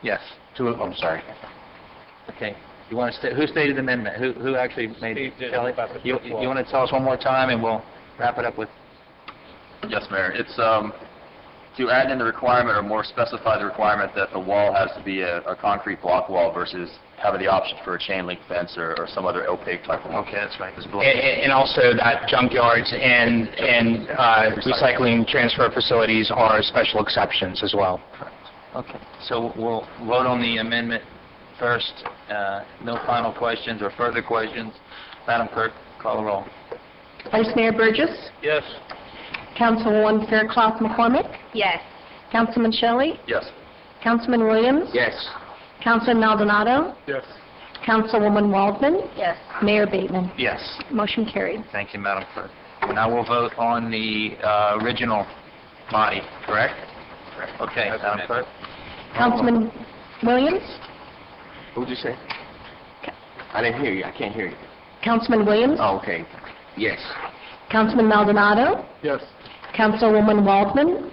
Yes. I'm sorry. Okay. You want to who stated the amendment? Who actually made it? Shelley? You want to tell us one more time, and we'll wrap it up with... Yes, Mayor. It's to add in the requirement or more specify the requirement that the wall has to be a concrete block wall versus having the option for a chain link fence or some other opaque type of wall. Okay, that's right. And also that junkyards and recycling transfer facilities are special exceptions as well. Okay. So we'll vote on the amendment first. No final questions or further questions. Madam Clerk, call the roll. Vice Mayor Burgess? Yes. Councilwoman Fairclough McCormick? Yes. Councilman Shelley? Yes. Councilman Williams? Yes. Councilman Maldonado? Yes. Councilwoman Waldman? Yes. Mayor Bateman? Yes. Motion carried. Thank you, Madam Clerk. Now we'll vote on the original body, correct? Correct. Okay, Madam Clerk. Councilman Williams? What did you say? I didn't hear you. I can't hear you. Councilman Williams? Oh, okay. Yes. Councilman Maldonado? Yes. Councilwoman Waldman?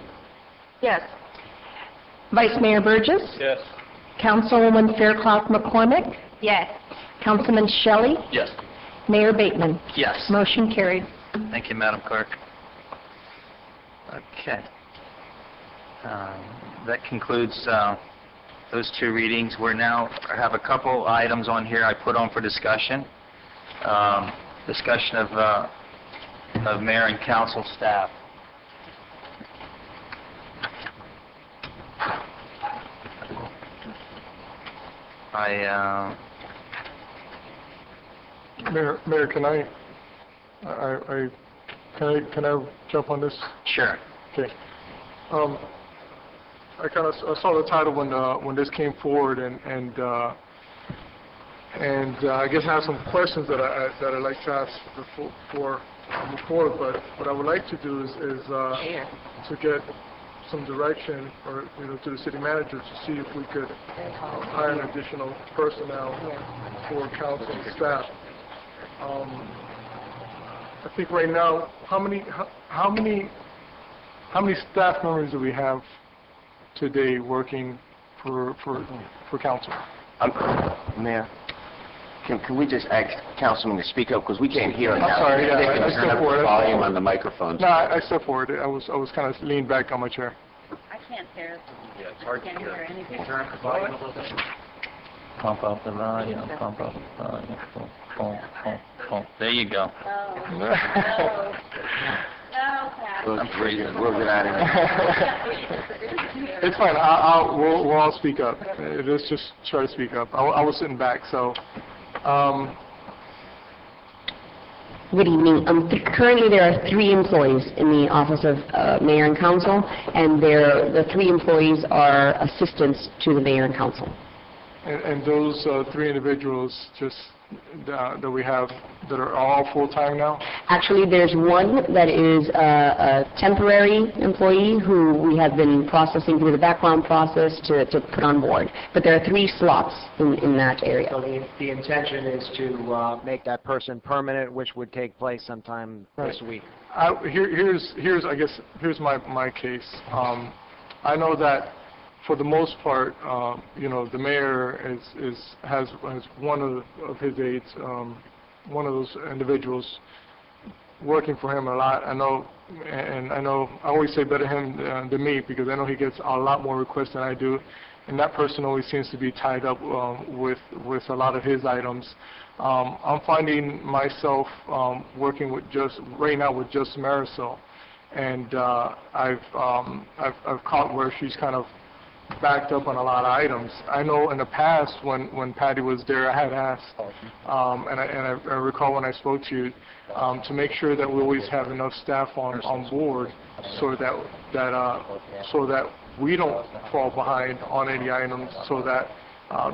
Yes. Vice Mayor Burgess? Yes. Councilwoman Fairclough McCormick? Yes. Councilman Shelley? Yes. Mayor Bateman? Yes. Motion carried. Thank you, Madam Clerk. Okay. That concludes those 2 readings. We now have a couple items on here I put on for discussion. Discussion of mayor and council staff. Mayor, can I jump on this? Sure. Okay. I saw the title when this came forward, and And I guess I have some questions that I'd like to ask before I move forward. But what I would like to do is to get some direction, or to the city manager, to see if we could hire an additional personnel for council and staff. I think right now, how many staff members do we have today working for council? Mayor, can we just ask Councilman to speak up, because we can't hear him now. I'm sorry, yeah, I Turn step up the forward. volume on the microphones. No, I step forward. I was kind of leaned back on my chair. I can't hear. Yeah, it's hard Can't hear anything. Turn up the volume a little bit. Pump up the volume, pump up the volume. Boom, boom, boom, boom. There you go. No, no, Pat. We'll get out of here. It's fine. We'll all speak up. Let's just try to speak up. I was sitting back, so. Good evening. Currently, there are 3 employees in the Office of Mayor and Council, and the 3 employees are assistants to the Mayor and Council. And those 3 individuals that we have that are all full-time now? Actually, there's one that is a temporary employee who we have been processing through the background process to put on board. But there are 3 slots in that area. So the intention is to make that person permanent, which would take place sometime this week. Here's my case. I know that for the most part, the mayor has one of his aides, one of those individuals working for him a lot. I know I always say better him than me, because I know he gets a lot more requests than I do, and that person always seems to be tied up with a lot of his items. I'm finding myself working right now with just Marisol, and I've caught where she's kind of backed up on a lot of items. I know in the past when Patty was there, I had asked, and I recall when I spoke to you, to make sure that we always have enough staff on board, so that we don't fall behind on any items, so that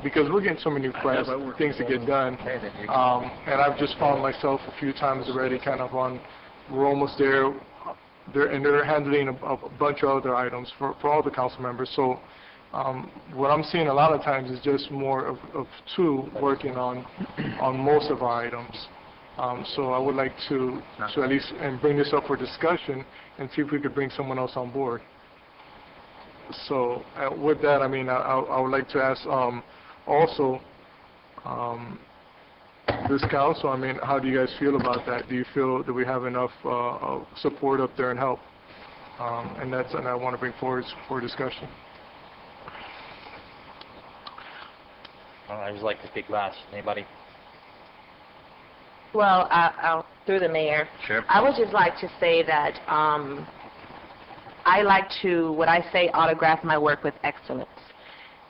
because we're getting so many requests, things to get done, and I've just found myself a few times already kind of we're almost there, and they're handling a bunch of other items for all the council members. So what I'm seeing a lot of times is just more of 2 working on most of our items. So I would like to at least bring this up for discussion and see if we could bring someone else on board. So with that, I would like to ask also this council, how do you guys feel about that? Do you feel that we have enough support up there and help? And I want to bring forward for discussion. I'd just like to speak last. Anybody? Well, I'll through the mayor. Sure. I would just like to say that I like to, what I say, autograph my work with excellence.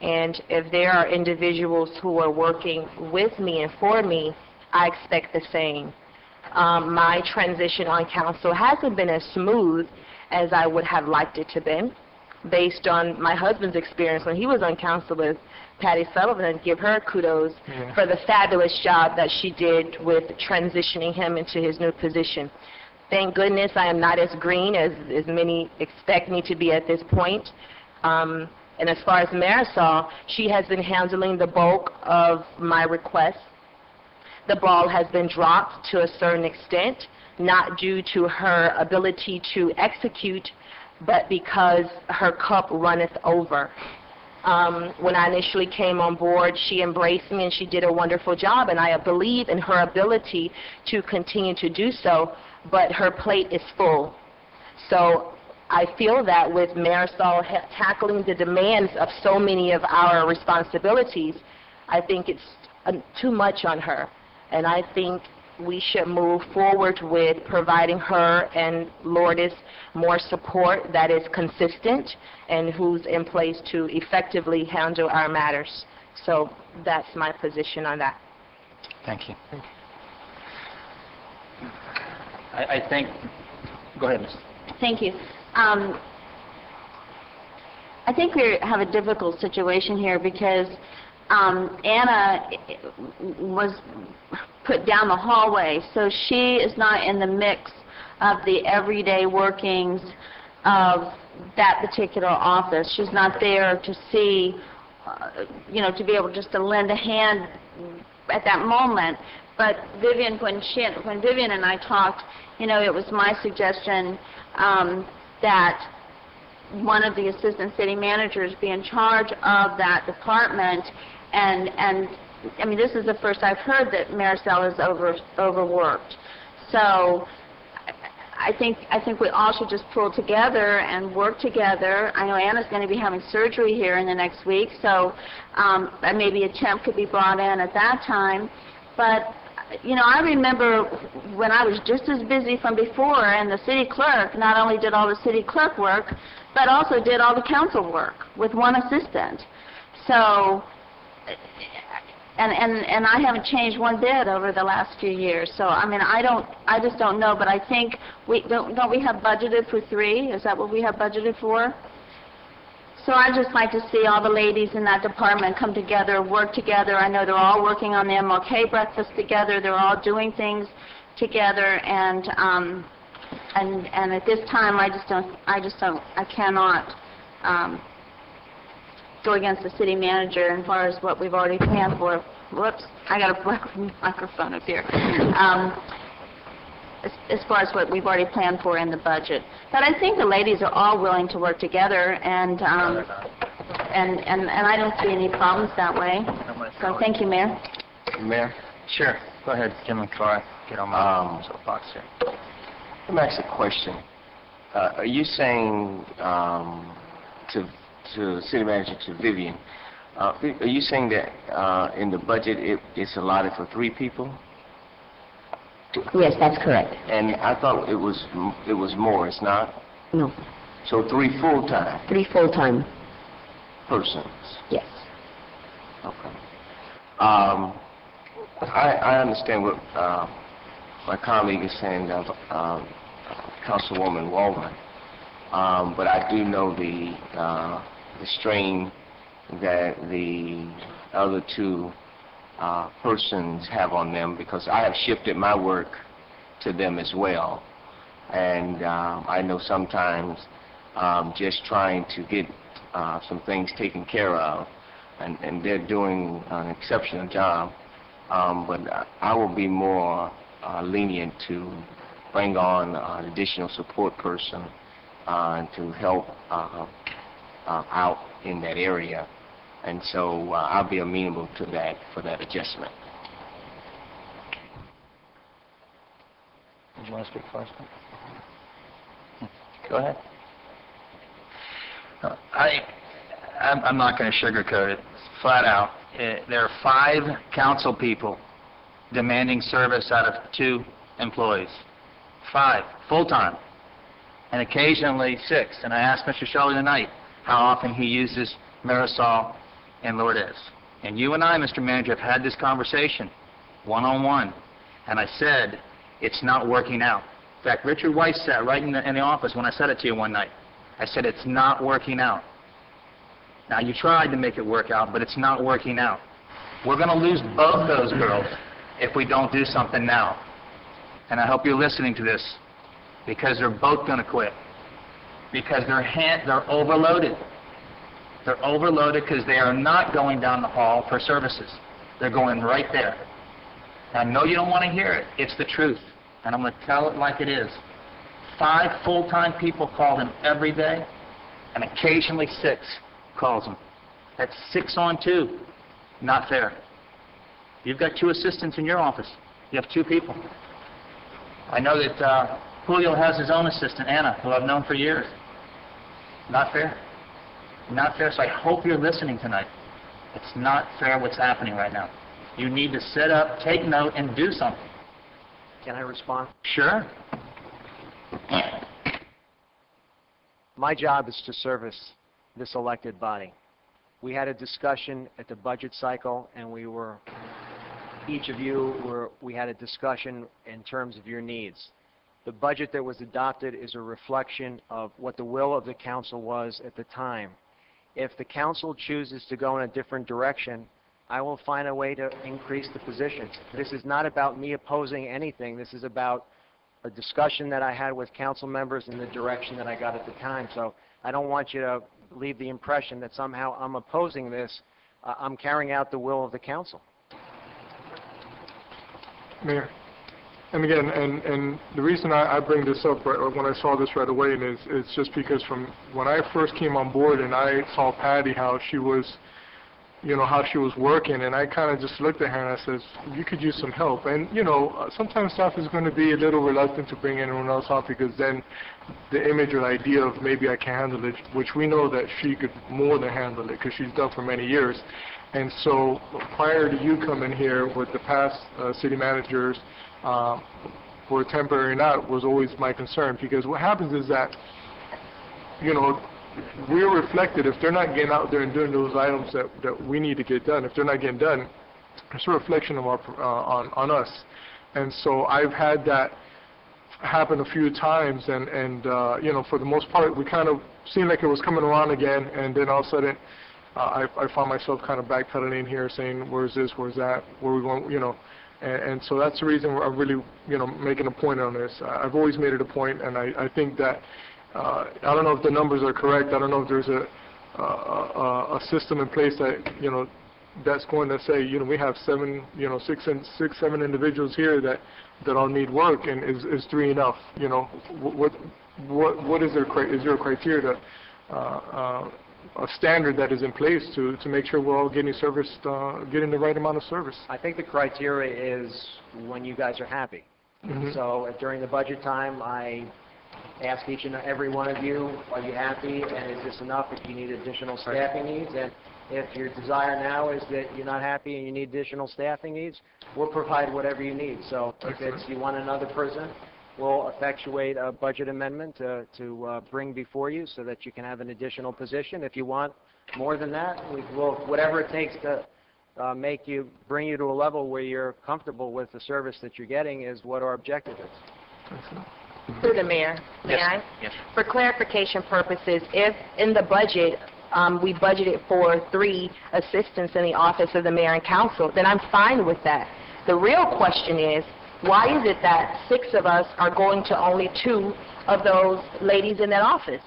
And if there are individuals who are working with me and for me, I expect the same. My transition on council hasn't been as smooth as I would have liked it to be, based on my husband's experience when he was on council with Patty Sullivan, and give her kudos for the fabulous job that she did with transitioning him into his new position. Thank goodness I am not as green as many expect me to be at this point. And as far as Marisol, she has been handling the bulk of my requests. The ball has been dropped to a certain extent, not due to her ability to execute, but because her cup runneth over. When I initially came on board, she embraced me and she did a wonderful job, and I believe in her ability to continue to do so, but her plate is full. So I feel that with Marisol tackling the demands of so many of our responsibilities, I think it's too much on her. And I think we should move forward with providing her and Lourdes more support that is consistent and who's in place to effectively handle our matters. So that's my position on that. Thank you. I think, go ahead, Ms. Thank you. I think we have a difficult situation here because Anna was put down the hallway, so she is not in the mix of the everyday workings of that particular office. She's not there to see, to be able just to lend a hand at that moment. But Vivian, when Vivian and I talked, it was my suggestion that one of the assistant city managers be in charge of that department. And I mean, this is the first I've heard that Maricel is overworked. So I think we all should just pull together and work together. I know Anna's going to be having surgery here in the next week, so maybe a temp could be brought in at that time. But I remember when I was just as busy from before, and the city clerk not only did all the city clerk work, but also did all the council work with one assistant. So, and I haven't changed one bit over the last few years. So, I mean, I just don't know, but I think don't we have budgeted for 3? Is that what we have budgeted for? So I'd just like to see all the ladies in that department come together, work together. I know they're all working on the MLK breakfast together. They're all doing things together, and at this time, I cannot go against the city manager as far as what we've already planned for. Whoops, I got a microphone up here. As far as what we've already planned for in the budget. But I think the ladies are all willing to work together, and I don't see any problems that way. So thank you, Mayor. Mayor? Sure. Go ahead, Jim and Cora. Get on my soapbox here. Let me ask a question. Are you saying to City Manager, to Vivian, are you saying that in the budget it's allotted for 3 people? Yes, that's correct. And I thought it was more. It's not? No. So 3 full-time? 3 full-time. Persons? Yes. Okay. I understand what my colleague is saying, Councilwoman Waldman, but I do know the strain that the other 2 persons have on them, because I have shifted my work to them as well. And I know sometimes just trying to get some things taken care of, and they're doing an exceptional job, but I will be more lenient to bring on an additional support person to help out in that area. And so I'll be amenable to that for that adjustment. Did you want to speak first? Go ahead. I'm not going to sugarcoat it. Flat out, there are 5 council people demanding service out of 2 employees. 5, full-time, and occasionally 6. And I asked Mr. Shelley tonight how often he uses Marisol and Lourdes. And you and I, Mr. Manager, have had this conversation one-on-one, and I said it's not working out. In fact, Richard Weiss sat right in the office when I said it to you one night. I said it's not working out. Now, you tried to make it work out, but it's not working out. We're going to lose both those girls if we don't do something now. And I hope you're listening to this, because they're both going to quit, because they're overloaded. They're overloaded because they are not going down the hall for services. They're going right there. I know you don't want to hear it. It's the truth. And I'm going to tell it like it is. 5 full-time people call them every day, and occasionally 6 calls them. That's 6 on 2. Not fair. You've got 2 assistants in your office. You have 2 people. I know that Julio has his own assistant, Anna, who I've known for years. Not fair. Not fair. So I hope you're listening tonight. It's not fair what's happening right now. You need to sit up, take note, and do something. Can I respond? Sure. My job is to service this elected body. We had a discussion at the budget cycle, and we had a discussion in terms of your needs. The budget that was adopted is a reflection of what the will of the council was at the time. If the council chooses to go in a different direction, I will find a way to increase the positions. This is not about me opposing anything. This is about a discussion that I had with council members and the direction that I got at the time. So I don't want you to leave the impression that somehow I'm opposing this. I'm carrying out the will of the council. Mayor, and again, and the reason I bring this up when I saw this right away is it's just because from when I first came on board and I saw Patty, how she was, how she was working, and I kind of just looked at her and I said, you could use some help. And, sometimes staff is going to be a little reluctant to bring anyone else on because then the image or the idea of maybe I can't handle it, which we know that she could more than handle it because she's done for many years. And so prior to you coming here with the past city managers, for temporary or not, was always my concern, because what happens is that, we're reflected. If they're not getting out there and doing those items that we need to get done, if they're not getting done, it's a reflection of our, on us. And so I've had that happen a few times, and for the most part, we kind of seemed like it was coming around again, and then all of a sudden, I found myself kind of backpedaling here, saying, where's this, where's that, where are we going, and so that's the reason I'm really, making a point on this. I've always made it a point, and I think that, I don't know if the numbers are correct. I don't know if there's a system in place that, that's going to say, we have six, seven individuals here that all need work, and is 3 enough? What is there a criteria that, a standard that is in place to make sure we're all getting service, getting the right amount of service? I think the criteria is when you guys are happy. So during the budget time, I ask each and every one of you, are you happy, and is this enough if you need additional staffing needs? And if your desire now is that you're not happy and you need additional staffing needs, we'll provide whatever you need. So if it's you want another person, we'll effectuate a budget amendment to bring before you so that you can have an additional position. If you want more than that, we will, whatever it takes to bring you to a level where you're comfortable with the service that you're getting is what our objective is. Through the mayor, may I? Yes. For clarification purposes, if in the budget we budgeted for 3 assistants in the office of the mayor and council, then I'm fine with that. The real question is, why is it that 6 of us are going to only 2 of those ladies in that office?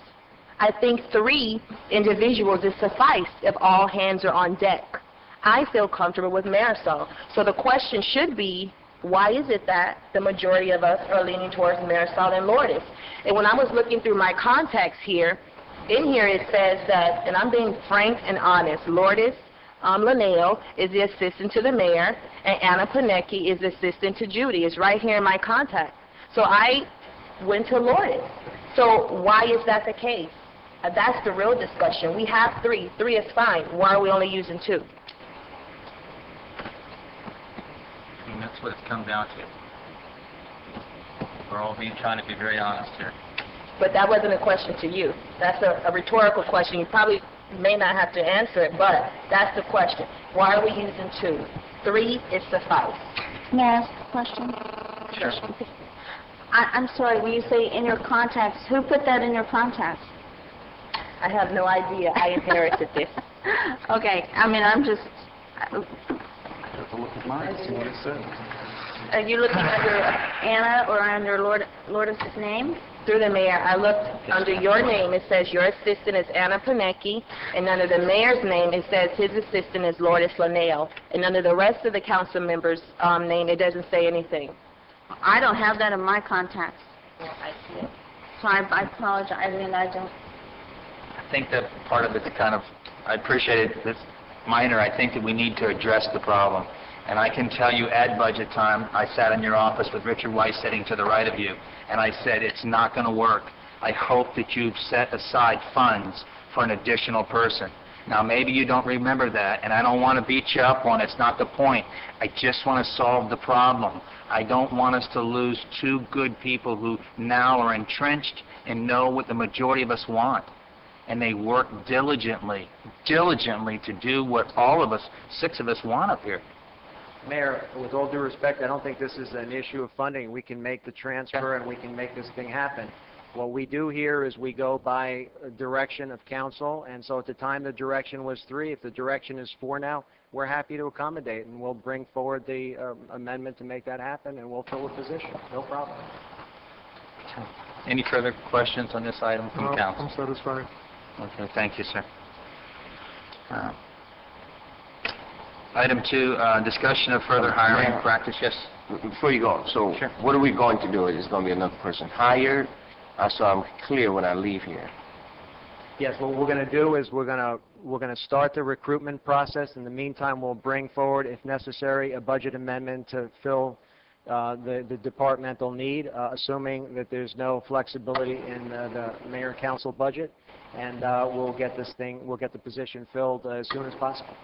I think 3 individuals is suffice if all hands are on deck. I feel comfortable with Marisol. So the question should be, why is it that the majority of us are leaning towards Marisol and Lourdes? And when I was looking through my contacts here, in here it says that, and I'm being frank and honest, Lourdes Lanell is the assistant to the mayor, and Anna Panecki is the assistant to Judy. It's right here in my contact. So I went to Lourdes. So why is that the case? That's the real discussion. We have 3. 3 is fine. Why are we only using 2? And that's what it's come down to. We're all trying to be very honest here. But that wasn't a question to you. That's a rhetorical question. You probably may not have to answer it, but that's the question. Why are we using 2? 3 is suffice. May I ask a question? Sure. I'm sorry, when you say in your contacts, who put that in your contacts? I have no idea. I inherited this. Okay, I mean, I'm just... Are you looking under Anna or under Lourdes' name? Through the mayor, I looked under your name. It says your assistant is Anna Panecki, and under the mayor's name, it says his assistant is Lourdes Lanell. And under the rest of the council members' name, it doesn't say anything. I don't have that in my contacts. Yeah, I see it. So I apologize. I mean, I don't... I think that part of it's kind of, I appreciate it, it's minor. I think that we need to address the problem. And I can tell you at budget time, I sat in your office with Richard Weiss sitting to the right of you, and I said, it's not going to work. I hope that you've set aside funds for an additional person. Now, maybe you don't remember that, and I don't want to beat you up on it. It's not the point. I just want to solve the problem. I don't want us to lose 2 good people who now are entrenched and know what the majority of us want. And they work diligently to do what all of us, 6 of us, want up here. Mayor, with all due respect, I don't think this is an issue of funding. We can make the transfer and we can make this thing happen. What we do here is we go by direction of council, and so at the time the direction was 3, if the direction is 4 now, we're happy to accommodate, and we'll bring forward the amendment to make that happen, and we'll fill the position. No problem. Any further questions on this item from No, council? I'm satisfied. Okay, thank you, sir. Item 2, discussion of further hiring Mayor. practice. Yes? Before you go, so Sure. what are we going to do? Is going to be another person hired? So I'm clear when I leave here. Yes, what we're going to do is we're going to start the recruitment process. In the meantime, we'll bring forward, if necessary, a budget amendment to fill the departmental need, assuming that there's no flexibility in the mayor-council budget, and we'll get the position filled as soon as possible.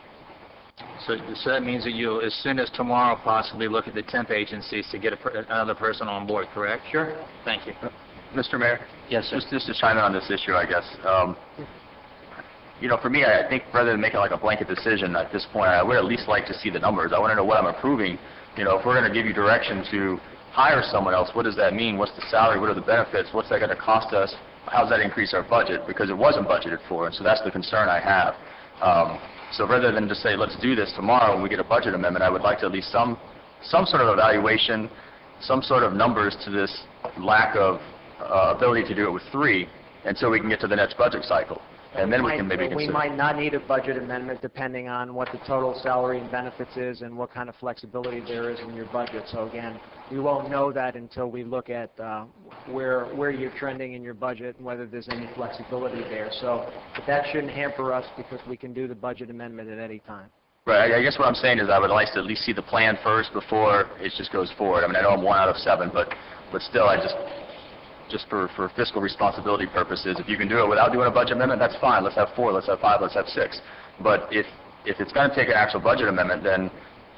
So that means that you'll, as soon as tomorrow, possibly look at the temp agencies to get another person on board, correct? Sure. Thank you. Mr. Mayor? Yes, sir. Just to chime in on this issue, I guess. For me, I think rather than making like a blanket decision at this point, I would at least like to see the numbers. I want to know what I'm approving. If we're going to give you direction to hire someone else, what does that mean? What's the salary? What are the benefits? What's that going to cost us? How does that increase our budget? Because it wasn't budgeted for, and so that's the concern I have. So rather than just say, let's do this tomorrow and we get a budget amendment, I would like to at least some sort of evaluation, some sort of numbers to this lack of ability to do it with 3, and so we can get to the next budget cycle. And then we can maybe consider. We might not need a budget amendment depending on what the total salary and benefits is and what kind of flexibility there is in your budget. So again, we won't know that until we look at where you're trending in your budget and whether there's any flexibility there. So but that shouldn't hamper us because we can do the budget amendment at any time. Right. I guess what I'm saying is I would like to at least see the plan first before it just goes forward. I mean, I know I'm 1 out of 7, but still, just for fiscal responsibility purposes, if you can do it without doing a budget amendment, that's fine. Let's have 4, let's have 5, let's have 6. But if it's going to take an actual budget amendment, then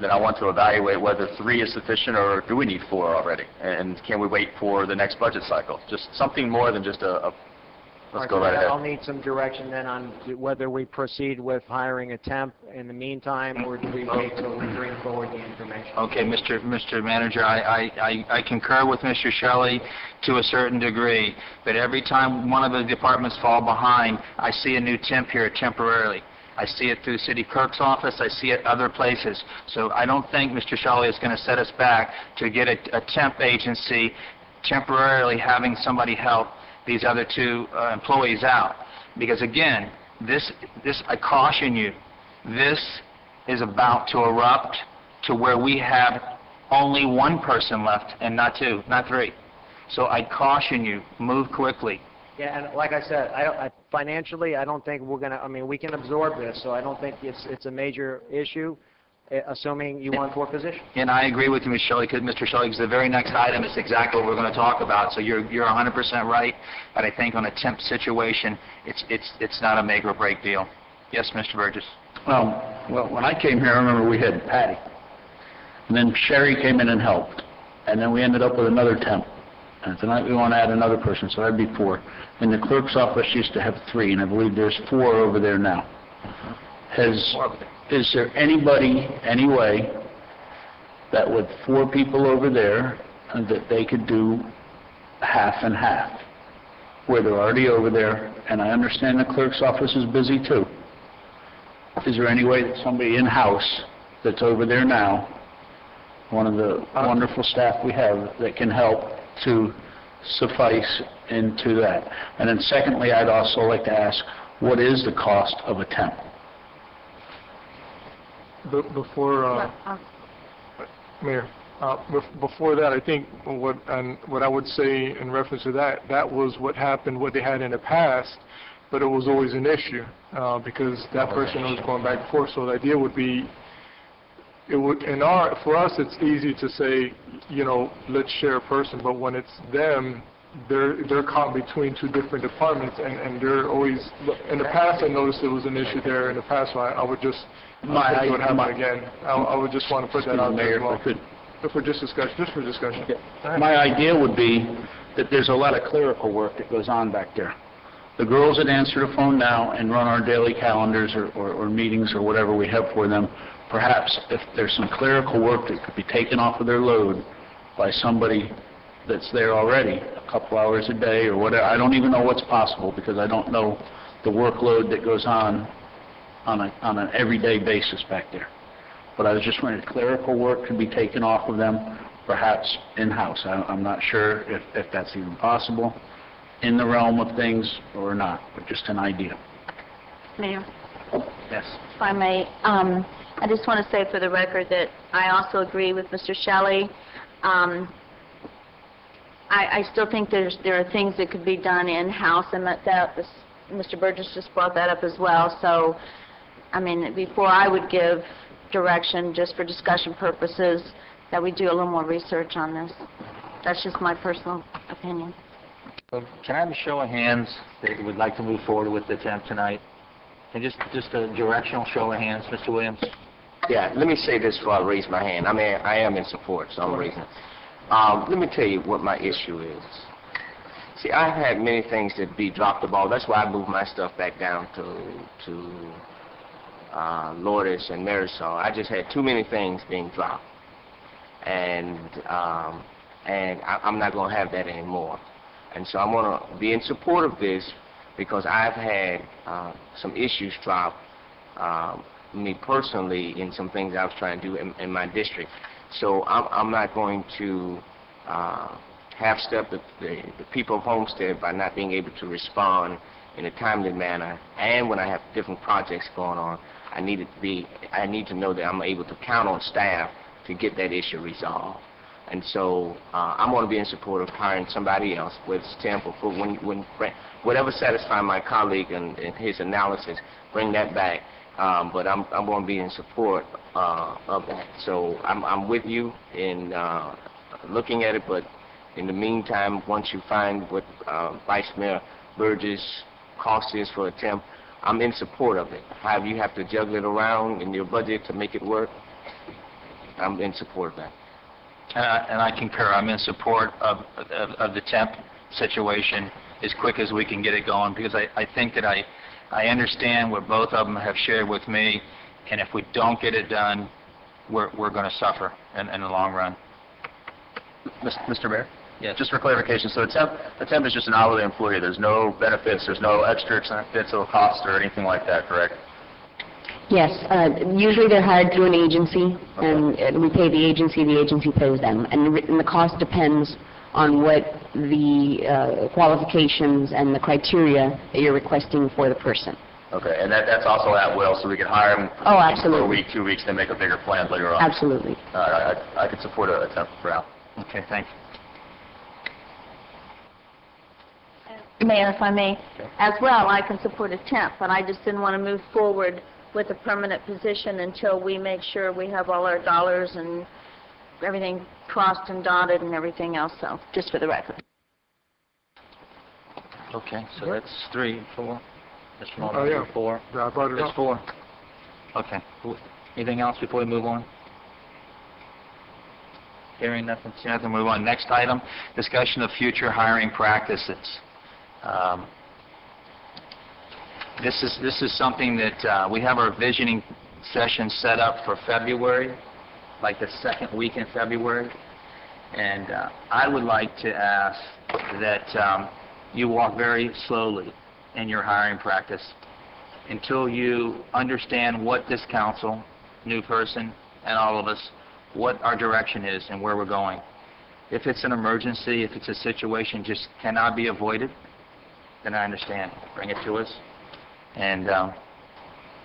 I want to evaluate whether 3 is sufficient or do we need 4 already? And can we wait for the next budget cycle? Just something more than just let's go right ahead. I'll need some direction then on whether we proceed with hiring a temp in the meantime, or do we wait till we bring forward the information? Okay, Mr. Manager, I concur with Mr. Shelley to a certain degree, but every time one of the departments fall behind, I see a new temp here temporarily. I see it through city clerk's office, I see it other places. So I don't think Mr. Shelley is going to set us back to get a temp agency temporarily having somebody help these other 2 employees out. Because again, this I caution you, this is about to erupt to where we have only 1 person left and not 2, not 3. So I caution you, move quickly. Yeah, and like I said, financially, I don't think we're going to, I mean, we can absorb this, so I don't think it's a major issue, assuming you want 4 positions. And I agree with you, Mr. Shelley, because the very next item is exactly what we're going to talk about. So you're 100% right, but I think on a temp situation, it's not a make or break deal. Yes, Mr. Burgess. Well, when I came here, I remember we had Patty, and then Sherry came in and helped, and then we ended up with another temp. And tonight we want to add another person, so that'd be 4. And the clerk's office used to have 3, and I believe there's 4 over there now. Is there anybody, any way, that with 4 people over there, that they could do half and half, where they're already over there, and I understand the clerk's office is busy too. Is there any way that somebody in-house that's over there now, one of the wonderful staff we have, that can help to suffice into that? And then secondly, I'd also like to ask, what is the cost of a temp? Before, Mayor, before that, I think what I would say in reference to that was what happened, what they had in the past, but it was always an issue because that person was going back and forth. So the idea would be, for us, it's easy to say, let's share a person, but when it's them, they're caught between 2 different departments, and they're always, in the past I noticed there was an issue there in the past, so I would just, it would happen again. I would just want to put that out there as well. For discussion. Yeah. My idea would be that there's a lot of clerical work that goes on back there. The girls that answer the phone now and run our daily calendars or meetings or whatever we have for them, perhaps if there's some clerical work that could be taken off of their load by somebody that's there already, a couple hours a day or whatever. I don't even know what's possible because I don't know the workload that goes on an everyday basis back there. But I was just wondering if clerical work could be taken off of them, perhaps in-house. I'm not sure if that's even possible in the realm of things or not, but just an idea. Mayor, Yes. if I may, I just want to say for the record that I also agree with Mr. Shelley. I still think there are things that could be done in-house, and Mr. Burgess just brought that up as well. So, I mean, before I would give direction, just for discussion purposes, that we do a little more research on this. That's just my personal opinion. Can I have a show of hands that would like to move forward with the temp tonight? And just a directional show of hands, Mr. Williams? Yeah, let me say this before I raise my hand. I mean, I am in support, so I'm raising it. Let me tell you what my issue is. See, I've had many things that be dropped the ball. That's why I moved my stuff back down to Lourdes and Marisol. I just had too many things being dropped. And I'm not going to have that anymore. And so I'm going to be in support of this because I've had some issues drop me personally in some things I was trying to do in my district. So I'm not going to half-step the people of Homestead by not being able to respond in a timely manner. And when I have different projects going on, I need to know that I'm able to count on staff to get that issue resolved. And so I'm going to be in support of hiring somebody else, whether it's temp or whatever satisfies my colleague and his analysis, bring that back. But I'm going to be in support of that. So I'm with you in looking at it, but in the meantime, once you find what Vice Mayor Burgess' cost is for a temp, I'm in support of it. However, you have to juggle it around in your budget to make it work. I'm in support of that. And I concur. I'm in support of the temp situation as quick as we can get it going, because I think that I understand what both of them have shared with me, and if we don't get it done, we're going to suffer in the long run. Mr. Mayor? Yes. Just for clarification, so a temp is just an hourly employee. There's no benefits, there's no extra incidental cost or anything like that, correct? Yes, usually they're hired through an agency, and we pay the agency pays them. And the cost depends on what the qualifications and the criteria that you're requesting for the person. Okay, and that's also at will, so we can hire them Oh, absolutely. for a week, 2 weeks, then make a bigger plan later on. Absolutely. I could support a temp for Al. Okay, thank you. Mayor, if I may, as well, I can support a temp, but I just didn't want to move forward with a permanent position until we make sure we have all our dollars and everything crossed and dotted and everything else, so just for the record. Okay, so that's 3, 4. That's Oh, yeah. 4. Yeah, I brought it That's up. 4. Okay. Anything else before we move on? Hearing nothing, seeing nothing, move on. Next item, discussion of future hiring practices. This is something that we have our visioning session set up for February, like the second week in February. And I would like to ask that you walk very slowly in your hiring practice until you understand what this council, new person, and all of us, what our direction is and where we're going. If it's an emergency, if it's a situation just cannot be avoided, then I understand. Bring it to us and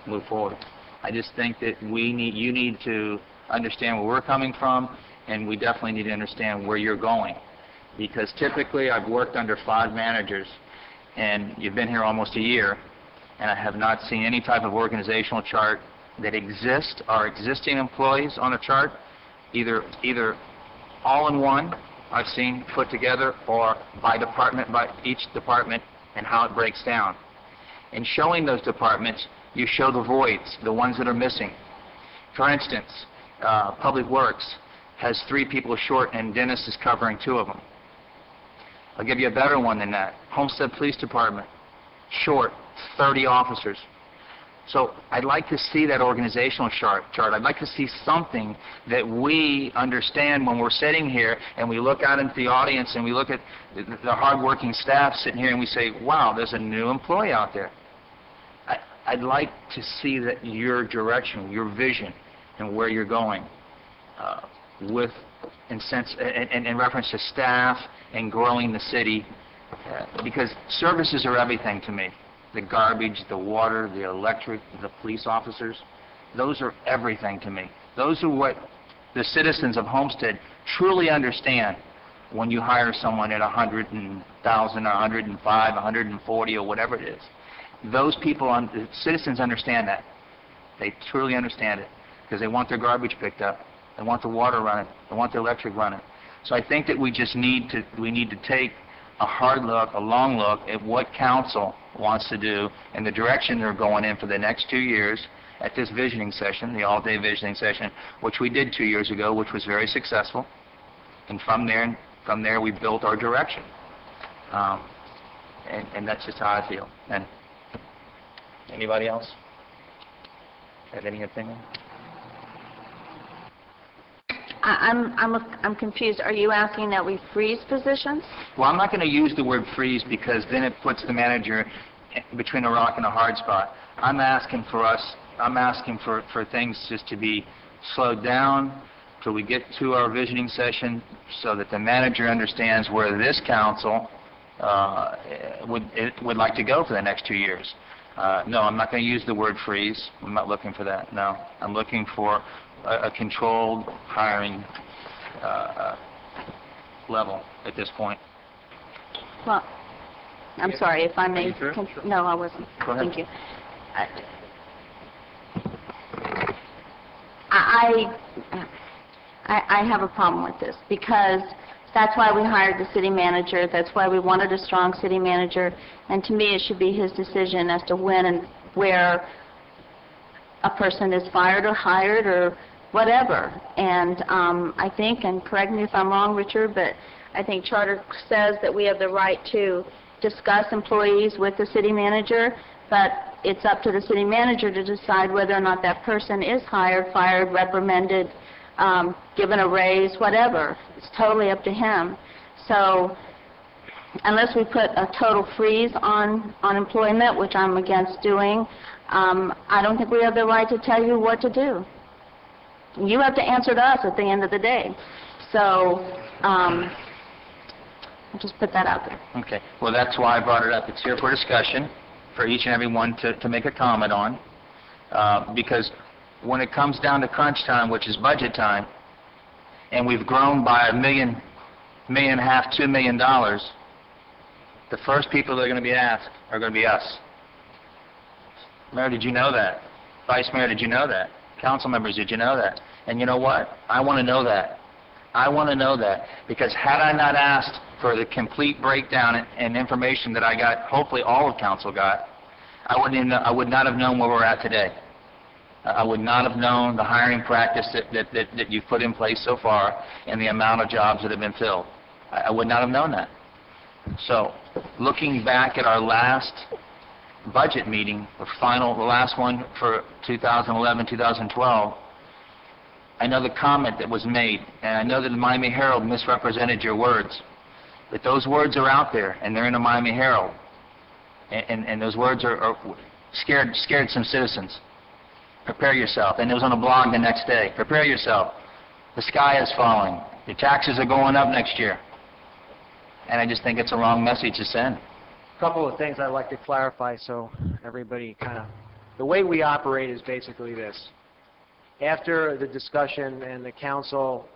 move forward. I just think that you need to understand where we're coming from, and we definitely need to understand where you're going. Because typically I've worked under 5 managers, and you've been here almost a year, and I have not seen any type of organizational chart that exists, or existing employees on a chart, either all in one, I've seen put together, or by department, by each department, and how it breaks down. In showing those departments, you show the voids, the ones that are missing. For instance, Public Works has 3 people short, and Dennis is covering 2 of them. I'll give you a better one than that. Homestead Police Department, short 30 officers. So I'd like to see that organizational chart. I'd like to see something that we understand when we're sitting here and we look out into the audience and we look at the hardworking staff sitting here and we say, wow, there's a new employee out there. I'd like to see that your direction, your vision, and where you're going in reference to staff and growing the city, because services are everything to me. The garbage, the water, the electric, the police officers, those are everything to me. Those are what the citizens of Homestead truly understand when you hire someone at $100,000 or $105,000, $140,000 or whatever it is. Those people, the citizens understand that. They truly understand it because they want their garbage picked up. They want the water running. They want the electric running. So I think that we need to take a hard look, a long look at what council wants to do and the direction they're going in for the next 2 years at this visioning session, the all-day visioning session, which we did 2 years ago, which was very successful. And from there we built our direction. And that's just how I feel. And anybody else have any opinion? I'm confused. Are you asking that we freeze positions? Well, I'm not going to use the word freeze because then it puts the manager between a rock and a hard spot. I'm asking for things just to be slowed down till we get to our visioning session so that the manager understands where this council would like to go for the next 2 years. No, I'm not going to use the word freeze. I'm not looking for that, no. I'm looking for a controlled hiring level at this point. Well, I'm sorry if I may. Are you through? No, I wasn't. Go ahead. Thank you. I have a problem with this because that's why we hired the city manager. That's why we wanted a strong city manager. And to me, it should be his decision as to when and where a person is fired or hired or whatever. And I think, and correct me if I'm wrong, Richard, but I think Charter says that we have the right to discuss employees with the city manager, but it's up to the city manager to decide whether or not that person is hired, fired, reprimanded, given a raise, whatever. It's totally up to him. So unless we put a total freeze on employment, which I'm against doing, I don't think we have the right to tell you what to do. You have to answer to us at the end of the day. So I'll just put that out there. Okay. Well, that's why I brought it up. It's here for discussion for each and every one to make a comment on. Because when it comes down to crunch time, which is budget time, and we've grown by $1.5 million, $2 million, the first people that are going to be asked are going to be us. Mayor, did you know that? Vice Mayor, did you know that? Council members, did you know that? And you know what? I want to know that. I want to know that. Because had I not asked for the complete breakdown and information that I got, hopefully all of council got, I would not have known where we're at today. I would not have known the hiring practice that you've put in place so far and the amount of jobs that have been filled. I would not have known that. So, looking back at our last budget meeting, the last one for 2011, 2012, I know the comment that was made, and I know that the Miami Herald misrepresented your words, but those words are out there, and they're in the Miami Herald, and those words are scared some citizens. Prepare yourself. And it was on a blog the next day. Prepare yourself. The sky is falling. Your taxes are going up next year. And I just think it's a wrong message to send. A couple of things I'd like to clarify so everybody the way we operate is basically this. After the discussion and the council,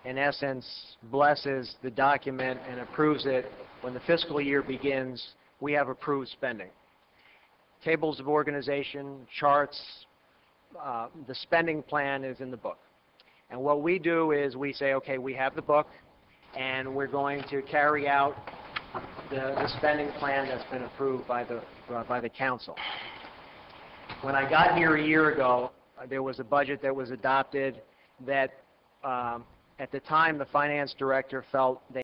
in essence, blesses the document and approves it, when the fiscal year begins, we have approved spending. Tables of organization, charts, the spending plan is in the book. And what we do is we say, okay, we have the book, and we're going to carry out the spending plan that's been approved by the council. When I got here a year ago, there was a budget that was adopted that, at the time, the finance director felt they